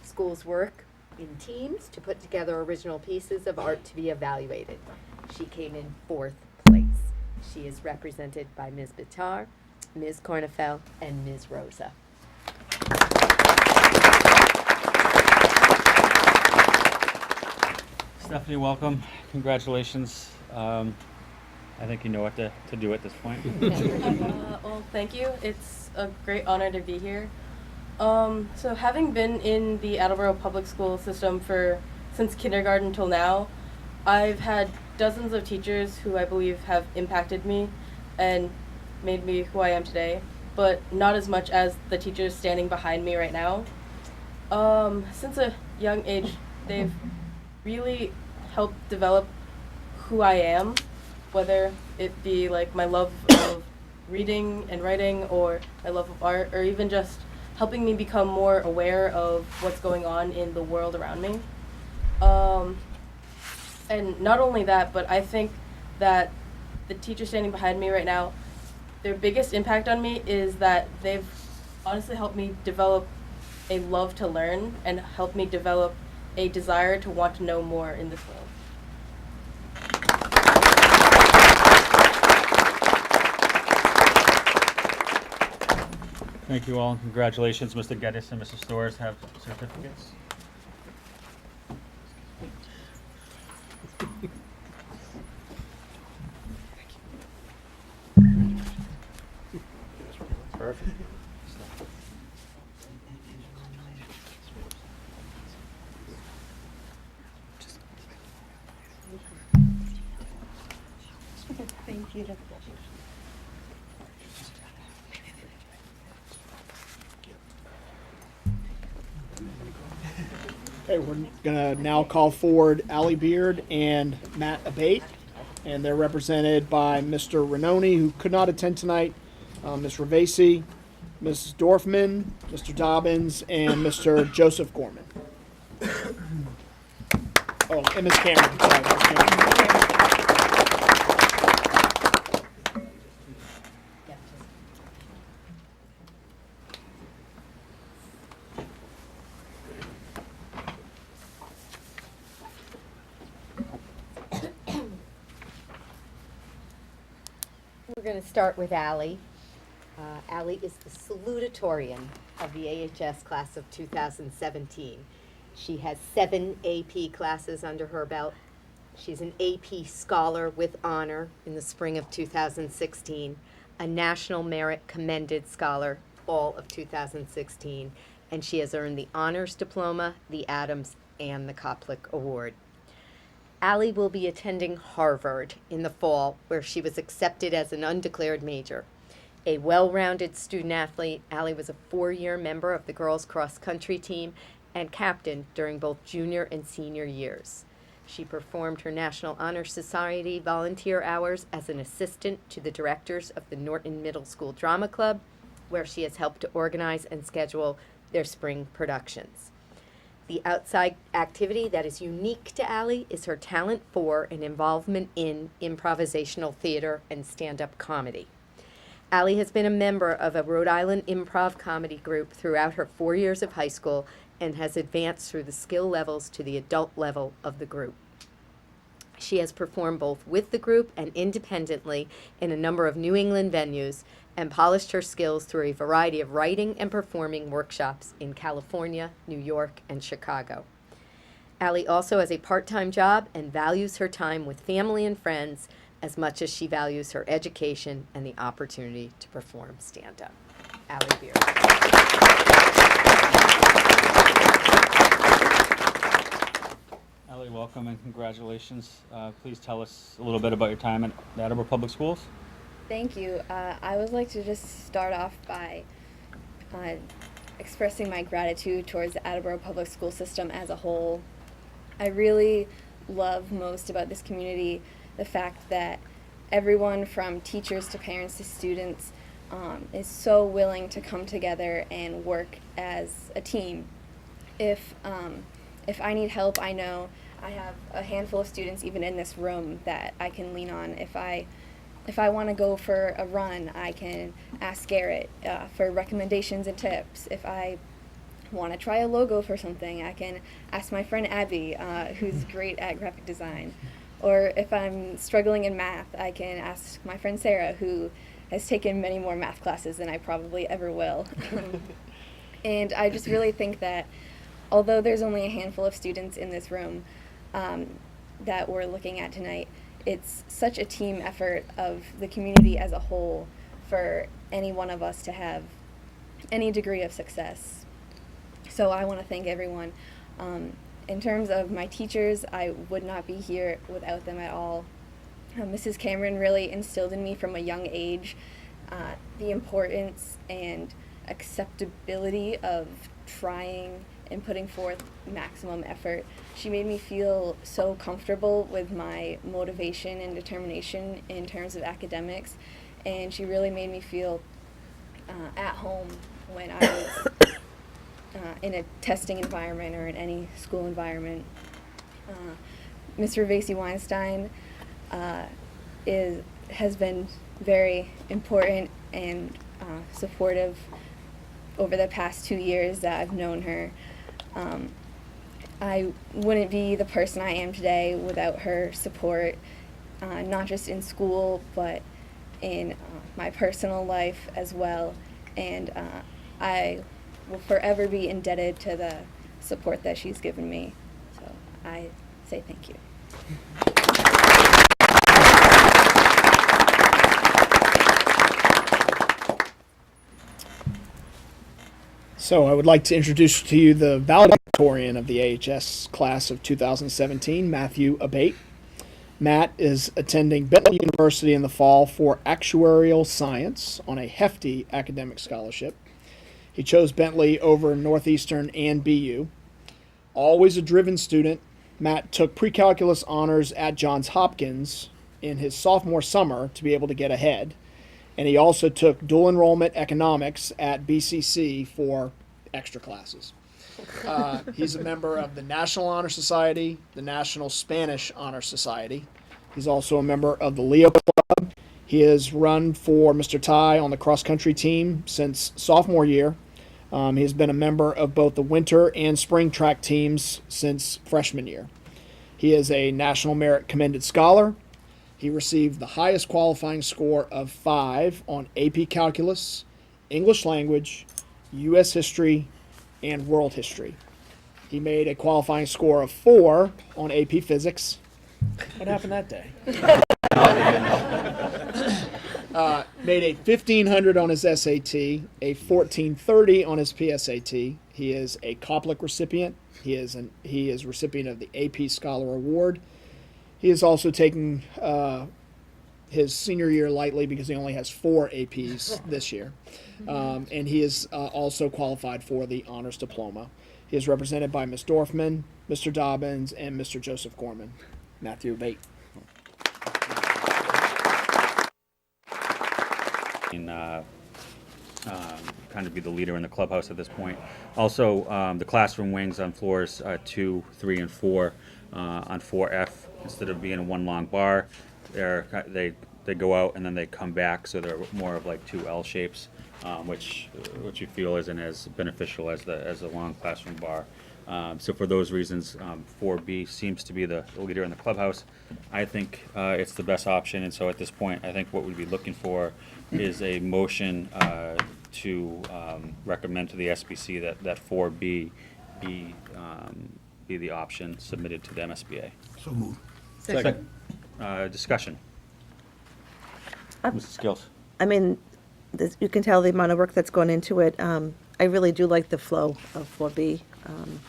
Schools work in teams to put together original pieces of art to be evaluated. She came in 4th place. She is represented by Ms. Bitar, Ms. Cornefel, and Ms. Rosa. Stephanie, welcome. Congratulations. I think you know what to do at this point. Well, thank you. It's a great honor to be here. So having been in the Attleboro public school system since kindergarten till now, I've had dozens of teachers who I believe have impacted me and made me who I am today, but not as much as the teachers standing behind me right now. Since a young age, they've really helped develop who I am, whether it be like my love of reading and writing, or my love of art, or even just helping me become more aware of what's going on in the world around me. And not only that, but I think that the teacher standing behind me right now their biggest impact on me is that they've honestly helped me develop a love to learn and helped me develop a desire to want to know more in this world. Thank you all, and congratulations. Mr. Geddes and Mrs. Storrs have certificates. Perfect. Thank you. Okay, we're gonna now call forward Allie Beard and Matt Abate, and they're represented by Mr. Renoni, who could not attend tonight, Ms. Ravesi, Mrs. Dorfman, Mr. Dobbins, and Mr. Joseph Gorman. Oh, and Ms. Cameron. Sorry, Ms. Cameron. We're going to start with Allie. Allie is the salutatorian of the AHS class of 2017. She has 7 AP classes under her belt. She's an AP Scholar with honor in the spring of 2016, a National Merit Commended Scholar all of 2016, and she has earned the Honors Diploma, the Adams, and the Koplik Award. Allie will be attending Harvard in the fall, where she was accepted as an undeclared major. A well-rounded student athlete, Allie was a 4-year member of the girls' cross-country team and captain during both junior and senior years. She performed her National Honor Society volunteer hours as an assistant to the directors of the Norton Middle School Drama Club, where she has helped to organize and schedule their spring productions. The outside activity that is unique to Allie is her talent for and involvement in improvisational theater and stand-up comedy. Allie has been a member of a Rhode Island improv comedy group throughout her 4 years of high school and has advanced through the skill levels to the adult level of the group. She has performed both with the group and independently in a number of New England venues and polished her skills through a variety of writing and performing workshops in California, New York, and Chicago. Allie also has a part-time job and values her time with family and friends as much as she values her education and the opportunity to perform stand-up. Allie Beard. Allie, welcome and congratulations. Please tell us a little bit about your time at the Attleboro Public Schools. Thank you. I would like to just start off by expressing my gratitude towards the Attleboro Public School system as a whole. I really love most about this community the fact that everyone from teachers to parents to students is so willing to come together and work as a team. If I need help, I know I have a handful of students even in this room that I can lean on. If I want to go for a run, I can ask Garrett for recommendations and tips. If I want to try a logo for something, I can ask my friend Abby, who's great at graphic design. Or if I'm struggling in math, I can ask my friend Sarah, who has taken many more math classes than I probably ever will. And I just really think that although there's only a handful of students in this room that we're looking at tonight, it's such a team effort of the community as a whole for any one of us to have any degree of success. So I want to thank everyone. In terms of my teachers, I would not be here without them at all. Mrs. Cameron really instilled in me from a young age the importance and acceptability of trying and putting forth maximum effort. She made me feel so comfortable with my motivation and determination in terms of academics, and she really made me feel at home when I was in a testing environment or in any school environment. Mr. Ravesi Weinstein has been very important and supportive over the past 2 years that I've known her. I wouldn't be the person I am today without her support, not just in school, but in my personal life as well. And I will forever be indebted to the support that she's given me. So I say thank you. So I would like to introduce to you the valedictorian of the AHS class of 2017, Matthew Abate. Matt is attending Bentley University in the fall for actuarial science on a hefty academic scholarship. He chose Bentley over Northeastern and BU. Always a driven student, Matt took pre-calculus honors at Johns Hopkins in his sophomore summer to be able to get ahead. And he also took dual enrollment economics at BCC for extra classes. He's a member of the National Honor Society, the National Spanish Honor Society. He's also a member of the Leo Club. He has run for Mr. Ty on the cross-country team since sophomore year. He has been a member of both the winter and spring track teams since freshman year. He is a National Merit Commended Scholar. He received the highest qualifying score of 5 on AP Calculus, English Language, U.S. History, and World History. He made a qualifying score of 4 on AP Physics. What happened that day? Made a 1500 on his SAT, a 1430 on his PSAT. He is a Koplik recipient. He is recipient of the AP Scholar Award. He is also taking his senior year lightly because he only has 4 APs this year. And he is also qualified for the honors diploma. He is represented by Ms. Dorfman, Mr. Dobbins, and Mr. Joseph Gorman. Matthew Bate. Kind of be the leader in the clubhouse at this point. Also, the classroom wings on floors 2, 3, and 4 on 4F, instead of being in one long bar, they go out and then they come back, so they're more of like 2 L shapes, which you feel isn't as beneficial as the long classroom bar. So for those reasons, 4B seems to be the leader in the clubhouse. I think it's the best option, and so at this point, I think what we'd be looking for is a motion to recommend to the SBC that 4B be the option submitted to the MSBA. So moved. Second. Discussion. Mrs. Skills. I mean, you can tell the amount of work that's gone into it. I really do like the flow of 4B. And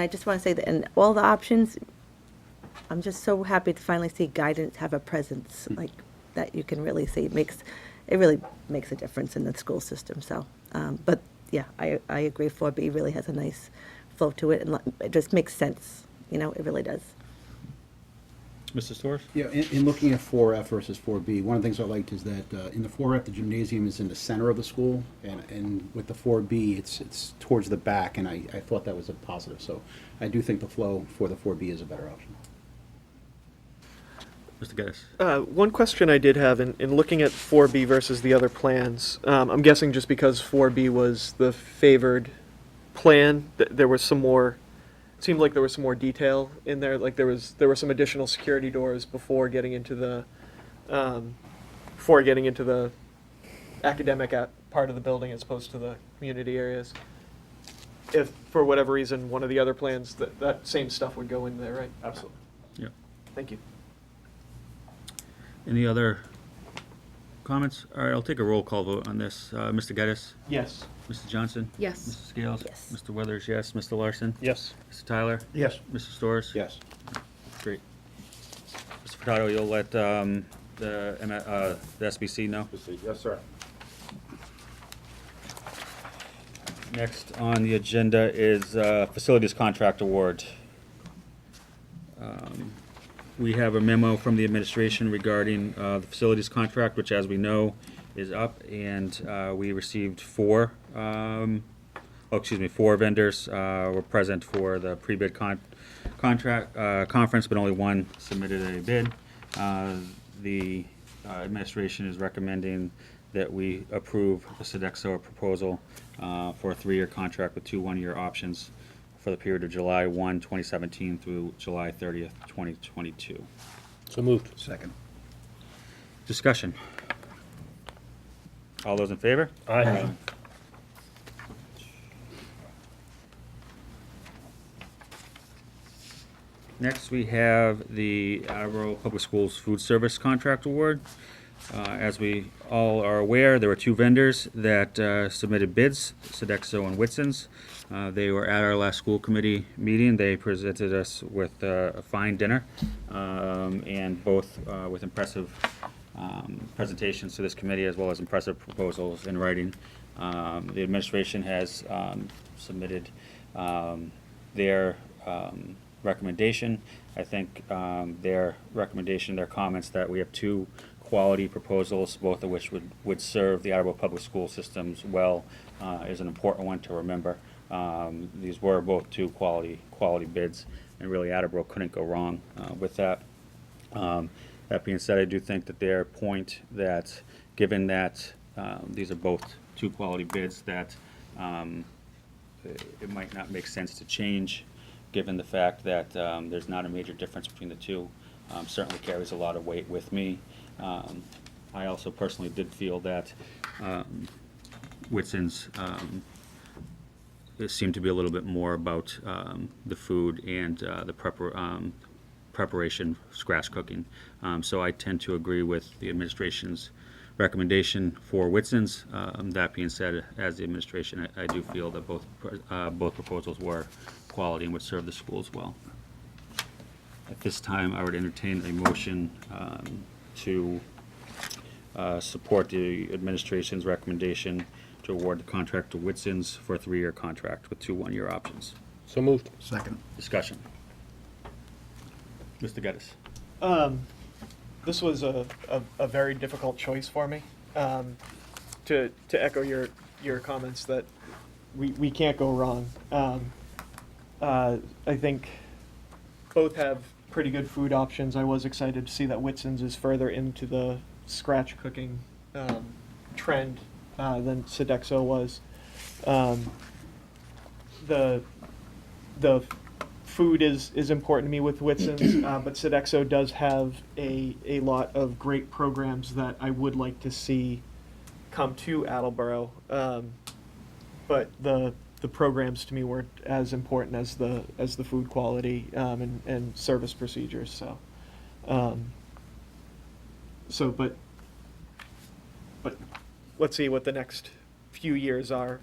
I just want to say that in all the options, I'm just so happy to finally see guidance have a presence like that you can really see. It really makes a difference in the school system. So, but yeah, I agree. 4B really has a nice flow to it, and it just makes sense. You know, it really does. Mr. Storrs? Yeah, in looking at 4F versus 4B, one of the things I liked is that in the 4F, the gymnasium is in the center of the school, and with the 4B, it's towards the back, and I thought that was a positive. So I do think the flow for the 4B is a better option. Mr. Geddes. One question I did have in looking at 4B versus the other plans, I'm guessing just because 4B was the favored plan, there was some more. It seemed like there was some more detail in there. Like there were some additional security doors before getting into the academic part of the building as opposed to the community areas. If for whatever reason one of the other plans that same stuff would go in there, right? Absolutely. Yeah. Thank you. Any other comments? All right, I'll take a roll call vote on this. Mr. Geddes? Yes. Mrs. Johnson? Yes. Mrs. Scales? Yes. Mr. Weathers, yes. Mr. Larson? Yes. Mr. Tyler? Yes. Mr. Storrs? Yes. Great. Mr. Furtado, you'll let the SBC know? Yes, sir. Next on the agenda is Facilities Contract Award. We have a memo from the administration regarding the facilities contract, which, as we know, is up, and we received 4 vendors were present for the pre-bid contract conference, but only one submitted a bid. The administration is recommending that we approve the Sodexo proposal for a 3-year contract with 2 one-year options for the period of July 1, 2017 through July 30th, 2022. So moved. Second. Discussion. All those in favor? Aye. Next, we have the Attleboro Public Schools Food Service Contract Award. As we all are aware, there were 2 vendors that submitted bids, Sodexo and Whitson's. They were at our last school committee meeting. They presented us with a fine dinner, and both with impressive presentations to this committee, as well as impressive proposals in writing. The administration has submitted their recommendation. I think their recommendation, their comments that we have 2 quality proposals, both of which would serve the Attleboro Public School systems well, is an important one to remember. These were both 2 quality bids, and really Attleboro couldn't go wrong with that. That being said, I do think that their point that, given that these are both 2 quality bids, that it might not make sense to change, given the fact that there's not a major difference between the 2, certainly carries a lot of weight with me. I also personally did feel that Whitson's it seemed to be a little bit more about the food and the preparation, scratch cooking. So I tend to agree with the administration's recommendation for Whitson's. That being said, as the administration, I do feel that both proposals were quality and would serve the schools well. At this time, I would entertain a motion to support the administration's recommendation to award the contract to Whitson's for a 3-year contract with 2 one-year options. So moved. Second. Discussion. Mr. Geddes. This was a very difficult choice for me. To echo your comments that we can't go wrong. I think both have pretty good food options. I was excited to see that Whitson's is further into the scratch cooking trend than Sodexo was. The food is important to me with Whitson's, but Sodexo does have a lot of great programs that I would like to see come to Attleboro. But the programs to me weren't as important as the food quality and service procedures. But let's see what the next few years are,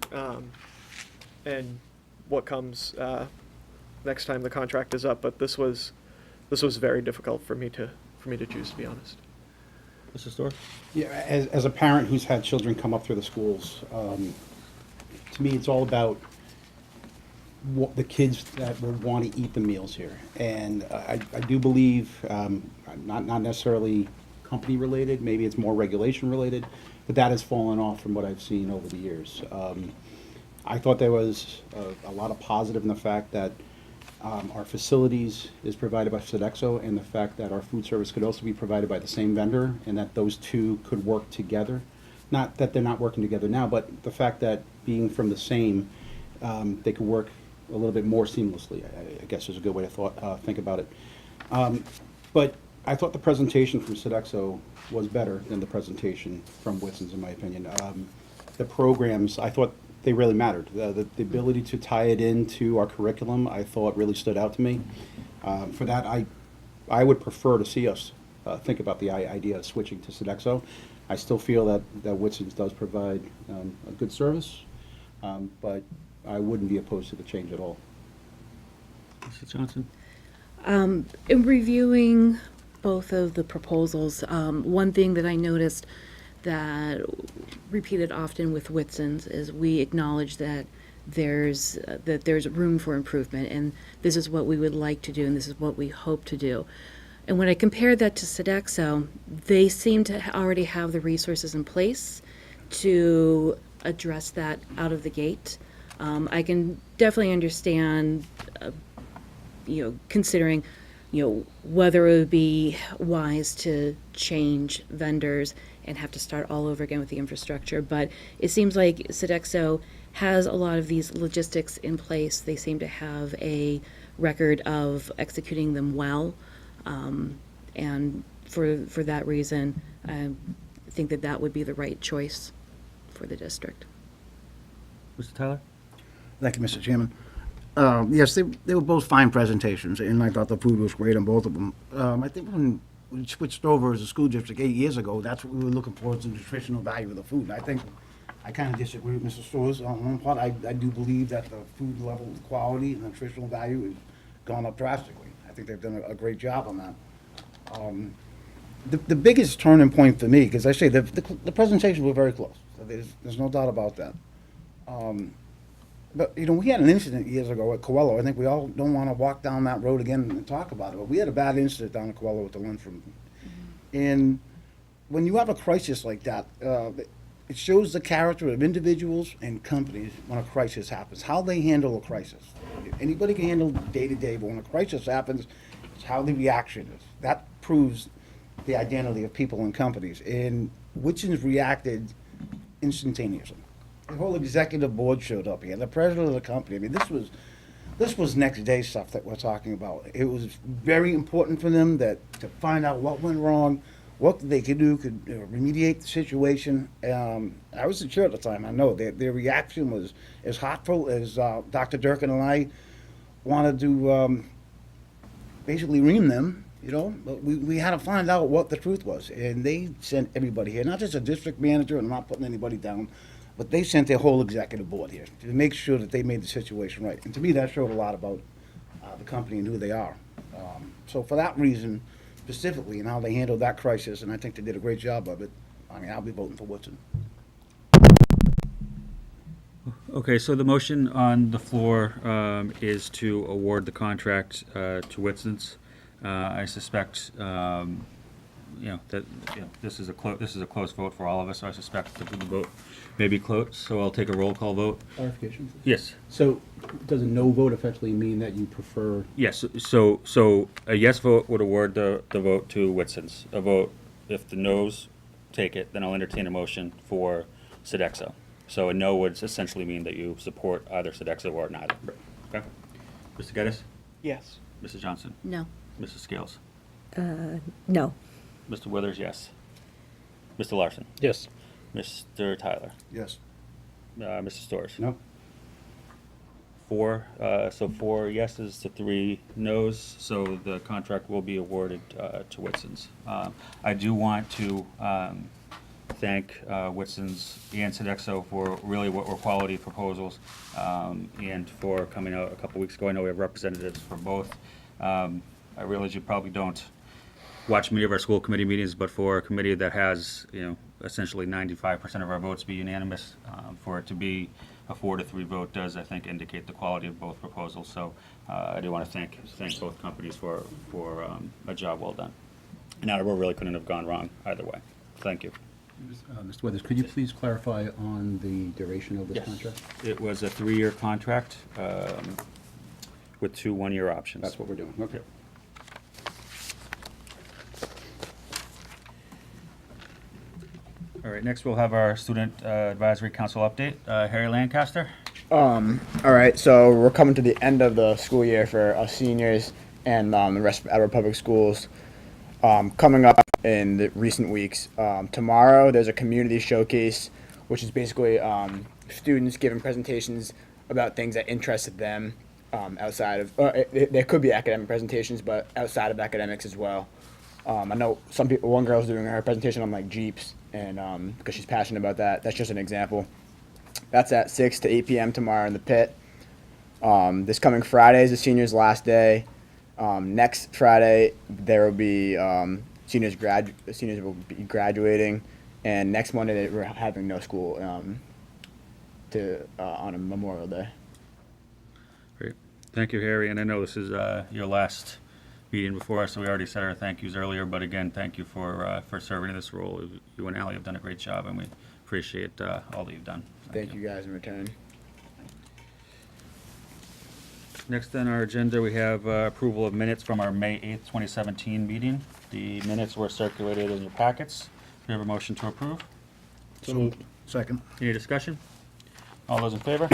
and what comes next time the contract is up. But this was very difficult for me to choose, to be honest. Mr. Storr? Yeah, as a parent who's had children come up through the schools, to me it's all about what the kids that will want to eat the meals here. And I do believe, not necessarily company related, maybe it's more regulation related, but that has fallen off from what I've seen over the years. I thought there was a lot of positive in the fact that our facilities is provided by Sodexo, and the fact that our food service could also be provided by the same vendor, and that those 2 could work together. Not that they're not working together now, but the fact that being from the same, they could work a little bit more seamlessly, I guess is a good way to think about it. But I thought the presentation from Sodexo was better than the presentation from Whitson's, in my opinion. The programs, I thought they really mattered. The ability to tie it into our curriculum, I thought really stood out to me. For that, I would prefer to see us think about the idea of switching to Sodexo. I still feel that Whitson's does provide a good service, but I wouldn't be opposed to the change at all. Mrs. Johnson? In reviewing both of the proposals, one thing that I noticed that repeated often with Whitson's is we acknowledge that there's room for improvement, and this is what we would like to do, and this is what we hope to do. And when I compared that to Sodexo, they seem to already have the resources in place to address that out of the gate. I can definitely understand, considering whether it would be wise to change vendors and have to start all over again with the infrastructure. But it seems like Sodexo has a lot of these logistics in place. They seem to have a record of executing them well. And for that reason, I think that would be the right choice for the district. Mr. Tyler? Thank you, Mr. Chairman. Yes, they were both fine presentations, and I thought the food was great on both of them. I think when we switched over as a school district 8 years ago, that's what we were looking for, is the nutritional value of the food. I think I kind of disagree with Mr. Storrs on one part. I do believe that the food level quality and nutritional value has gone up drastically. I think they've done a great job on that. The biggest turning point for me, because I say the presentations were very close. So there's no doubt about that. But, we had an incident years ago at Coelho. I think we all don't want to walk down that road again and talk about it, but we had a bad incident down at Coelho with the lunchroom. And when you have a crisis like that, it shows the character of individuals and companies when a crisis happens, how they handle a crisis. Anybody can handle day-to-day, but when a crisis happens, it's how the reaction is. That proves the identity of people and companies. And Whitson's reacted instantaneously. The whole executive board showed up here, the president of the company. I mean, this was next day stuff that we're talking about. It was very important for them to find out what went wrong, what they could do, could remediate the situation. I was the chair at the time. I know their reaction was as heartfelt as Dr. Durkin and I wanted to basically ream them. But we had to find out what the truth was, and they sent everybody here, not just a district manager, and I'm not putting anybody down, but they sent their whole executive board here to make sure that they made the situation right. And to me, that showed a lot about the company and who they are. So for that reason, specifically, and how they handled that crisis, and I think they did a great job of it, I'll be voting for Woodson. Okay, so the motion on the floor is to award the contract to Whitson's. I suspect, this is a close vote for all of us. So I suspect that the vote may be close. So I'll take a roll call vote. Clarification? Yes. So does a no vote effectively mean that you prefer? Yes. So a yes vote would award the vote to Whitson's. A vote, if the noes take it, then I'll entertain a motion for Sodexo. So a no would essentially mean that you support either Sodexo or neither. Okay. Mr. Geddes? Yes. Mrs. Johnson? No. Mrs. Scales? No. Mr. Withers, yes. Mr. Larson? Yes. Mr. Tyler? Yes. Mr. Storrs? No. 4, so 4 yeses to 3 noes, so the contract will be awarded to Whitson's. I do want to thank Whitson's and Sodexo for really what were quality proposals, and for coming out a couple weeks ago. I know we have representatives for both. I realize you probably don't watch many of our school committee meetings, but for a committee that has, essentially 95% of our votes be unanimous, for it to be a 4-3 vote does, I think, indicate the quality of both proposals. So I do want to thank both companies for a job well done. And Attleboro really couldn't have gone wrong either way. Thank you. Mr. Withers, could you please clarify on the duration of this Yes. contract? It was a 3-year contract with 2 one-year options. That's what we're doing. Okay. All right, next we'll have our Student Advisory Council update. Harry Lancaster? All right, so we're coming to the end of the school year for us seniors and the rest of our public schools. Coming up in the recent weeks, tomorrow there's a community showcase, which is basically students giving presentations about things that interested them outside of, there could be academic presentations, but outside of academics as well. I know one girl's doing her presentation on like Jeeps, and because she's passionate about that. That's just an example. That's at 6 to 8 p.m. tomorrow in the pit. This coming Friday is the seniors' last day. Next Friday there will be seniors will be graduating, and next Monday we're having no school on a Memorial Day. Great. Thank you, Harry. And I know this is your last meeting before us, so we already said our thank yous earlier, but again, thank you for serving in this role. You and Allie have done a great job, and we appreciate all that you've done. Thank you guys in return. Next on our agenda, we have approval of minutes from our May 8th, 2017 meeting. The minutes were circulated in your packets. Do we have a motion to approve? So moved. Second. Any discussion? All those in favor?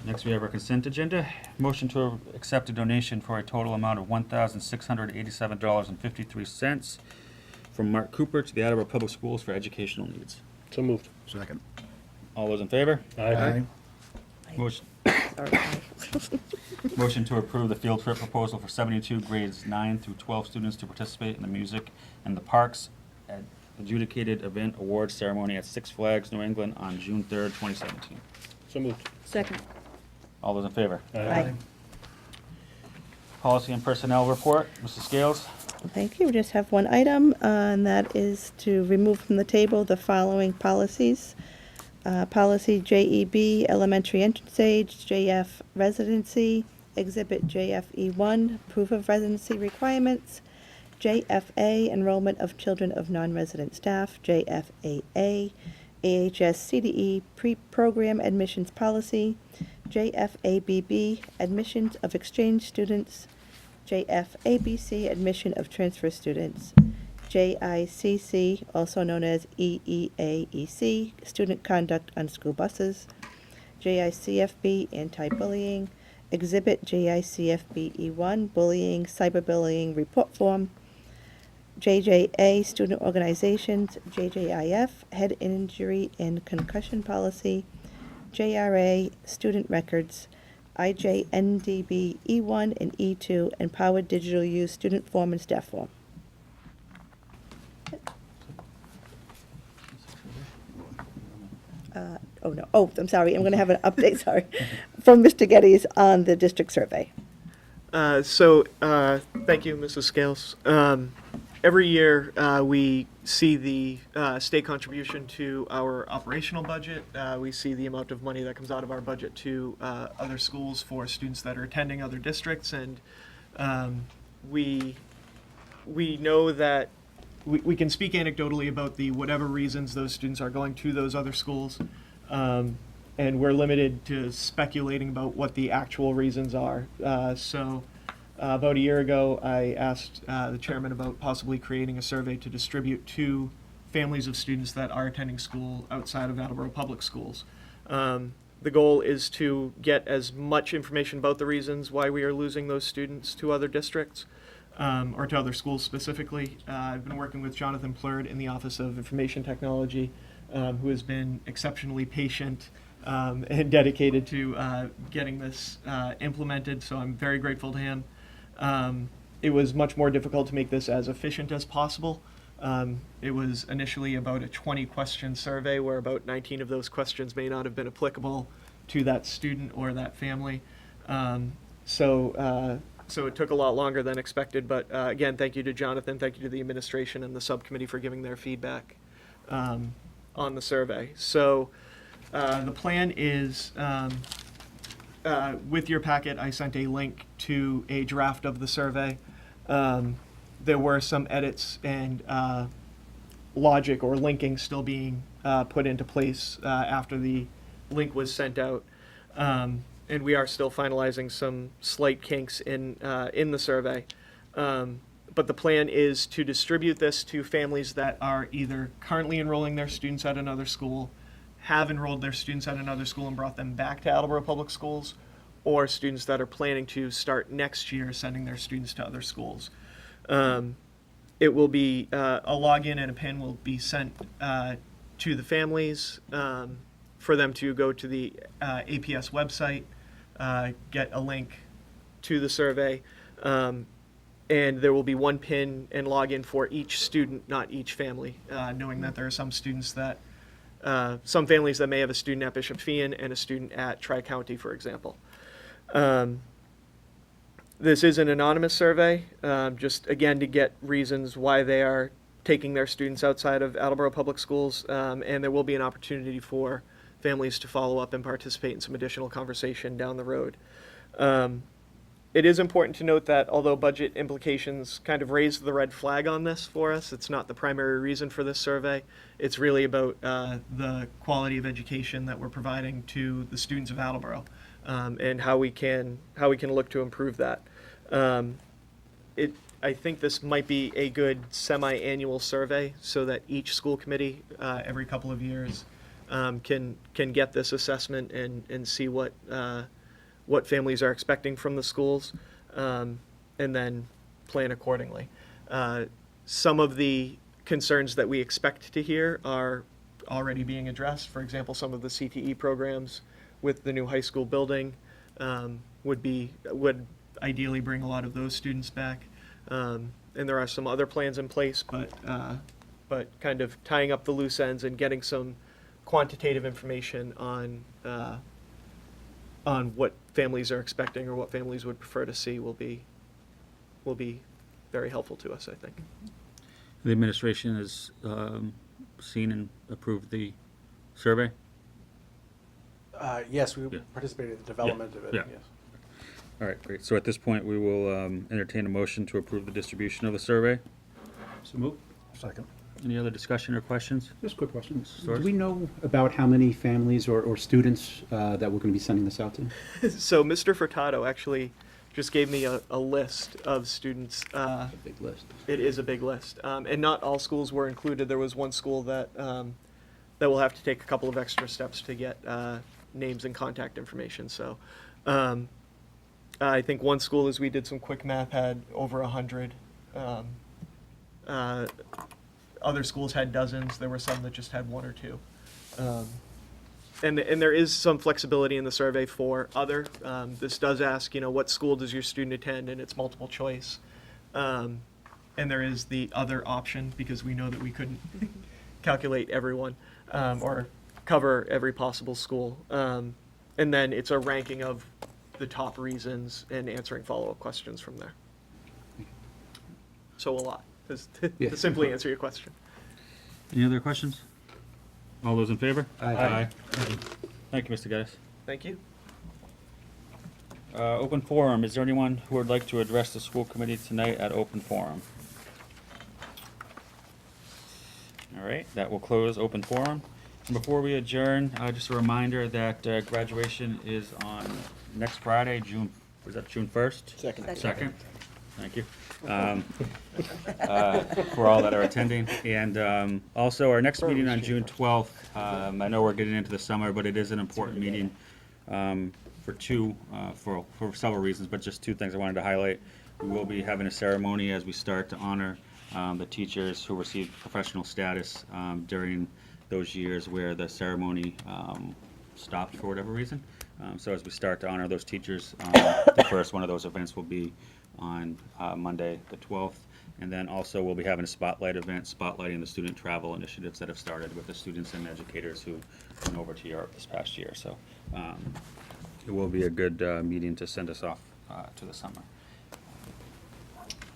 Next, we have our consent agenda. Motion to accept a donation for a total amount of $1,687.53 from Mark Cooper to the Attleboro Public Schools for educational needs. So moved. Second. All those in favor? Aye. Motion. Motion to approve the field trip proposal for 72 grades 9 through 12 students to participate in the music and the parks at adjudicated event awards ceremony at Six Flags New England on June 3rd, 2017. So moved. Second. All those in favor? Aye. Policy and personnel report, Mrs. Scales. Thank you. We just have one item, and that is to remove from the table the following policies. Policy JEB, elementary entrance age, JF residency, exhibit JFE1, proof of residency requirements, JFA, enrollment of children of non-resident staff, JFAA, AHS CDE, pre-program admissions policy, JFABB, admissions of exchange students, JFABC, admission of transfer students, JICC, also known as EEAEC, student conduct on school buses, JICFB, anti-bullying, exhibit JICFB-E1, bullying, cyberbullying report form, JJA, student organizations, JJIF, head injury and concussion policy, JRA, student records, IJNDB E1 and E2, and powered digital use student form and staff form. I'm sorry, I'm going to have an update, sorry, from Mr. Geddes on the district survey. Thank you, Mrs. Scales. Every year, we see the state contribution to our operational budget. We see the amount of money that comes out of our budget to other schools for students that are attending other districts, and we know that we can speak anecdotally about the whatever reasons those students are going to those other schools, and we're limited to speculating about what the actual reasons are. About a year ago, I asked the chairman about possibly creating a survey to distribute to families of students that are attending school outside of Attleboro Public Schools. The goal is to get as much information about the reasons why we are losing those students to other districts, or to other schools specifically. I've been working with Jonathan Plurd in the Office of Information Technology, who has been exceptionally patient and dedicated to getting this implemented, so I'm very grateful to him. It was much more difficult to make this as efficient as possible. It was initially about a 20-question survey where about 19 of those questions may not have been applicable to that student or that family. So it took a lot longer than expected, but again, thank you to Jonathan, thank you to the administration and the subcommittee for giving their feedback on the survey. So the plan is, with your packet, I sent a link to a draft of the survey. There were some edits and logic or linking still being put into place after the link was sent out. And we are still finalizing some slight kinks in the survey. But the plan is to distribute this to families that are either currently enrolling their students at another school, have enrolled their students at another school and brought them back to Attleboro Public Schools, or students that are planning to start next year sending their students to other schools. It will be a login and a PIN will be sent to the families for them to go to the APS website, get a link to the survey, and there will be one PIN and login for each student, not each family, knowing that there are some students that some families that may have a student at Bishop Feehan and a student at Tri-County, for example. This is an anonymous survey, just again to get reasons why they are taking their students outside of Attleboro Public Schools, and there will be an opportunity for families to follow up and participate in some additional conversation down the road. It is important to note that although budget implications kind of raised the red flag on this for us, it's not the primary reason for this survey. It's really about the quality of education that we're providing to the students of Attleboro. and how we can look to improve that. I think this might be a good semi-annual survey so that each school committee every couple of years can get this assessment and see what families are expecting from the schools, and then plan accordingly. Some of the concerns that we expect to hear are already being addressed. For example, some of the CTE programs with the new high school building would ideally bring a lot of those students back. And there are some other plans in place, but kind of tying up the loose ends and getting some quantitative information on what families are expecting or what families would prefer to see will be very helpful to us, I think. The administration has seen and approved the survey? Yes, we participated in the development of it, Yeah. yes. All right, great. So at this point, we will entertain a motion to approve the distribution of the survey. So move. Second. Any other discussion or questions? Just a quick question. Source? Do we know about how many families or students that we're going to be sending this out to? So Mr. Furtado actually just gave me a list of students. A big list. It is a big list. And not all schools were included. There was one school that will have to take a couple of extra steps to get names and contact information. So I think one school, as we did some quick math, had over 100. Other schools had dozens. There were some that just had one or two. And there is some flexibility in the survey for other. This does ask, what school does your student attend, and it's multiple choice. And there is the other option, because we know that we couldn't calculate everyone or cover every possible school. And then it's a ranking of the top reasons and answering follow-up questions from there. So a lot, to simply answer your question. Any other questions? All those in favor? Aye. Thank you, Mr. Geddes. Thank you. Open forum. Is there anyone who would like to address the school committee tonight at open forum? All right, that will close open forum. And before we adjourn, just a reminder that graduation is on next Friday, June 1st? Second. Thank you. For all that are attending. And also, our next meeting on June 12th, I know we're getting into the summer, but it is an important meeting for several reasons, but just two things I wanted to highlight. We will be having a ceremony as we start to honor the teachers who received professional status during those years where the ceremony stopped for whatever reason. So as we start to honor those teachers, the first one of those events will be on Monday, the 12th. And then also we'll be having a spotlight event spotlighting the student travel initiatives that have started with the students and educators who went over to Europe this past year. So it will be a good meeting to send us off to the summer.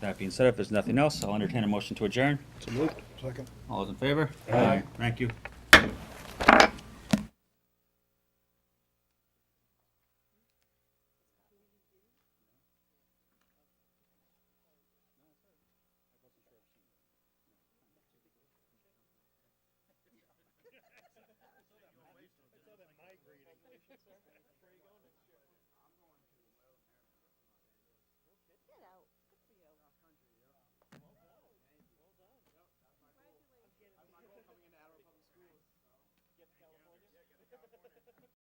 That being said, if there's nothing else, I'll entertain a motion to adjourn. So moved. Second. All those in favor? Aye. Thank you.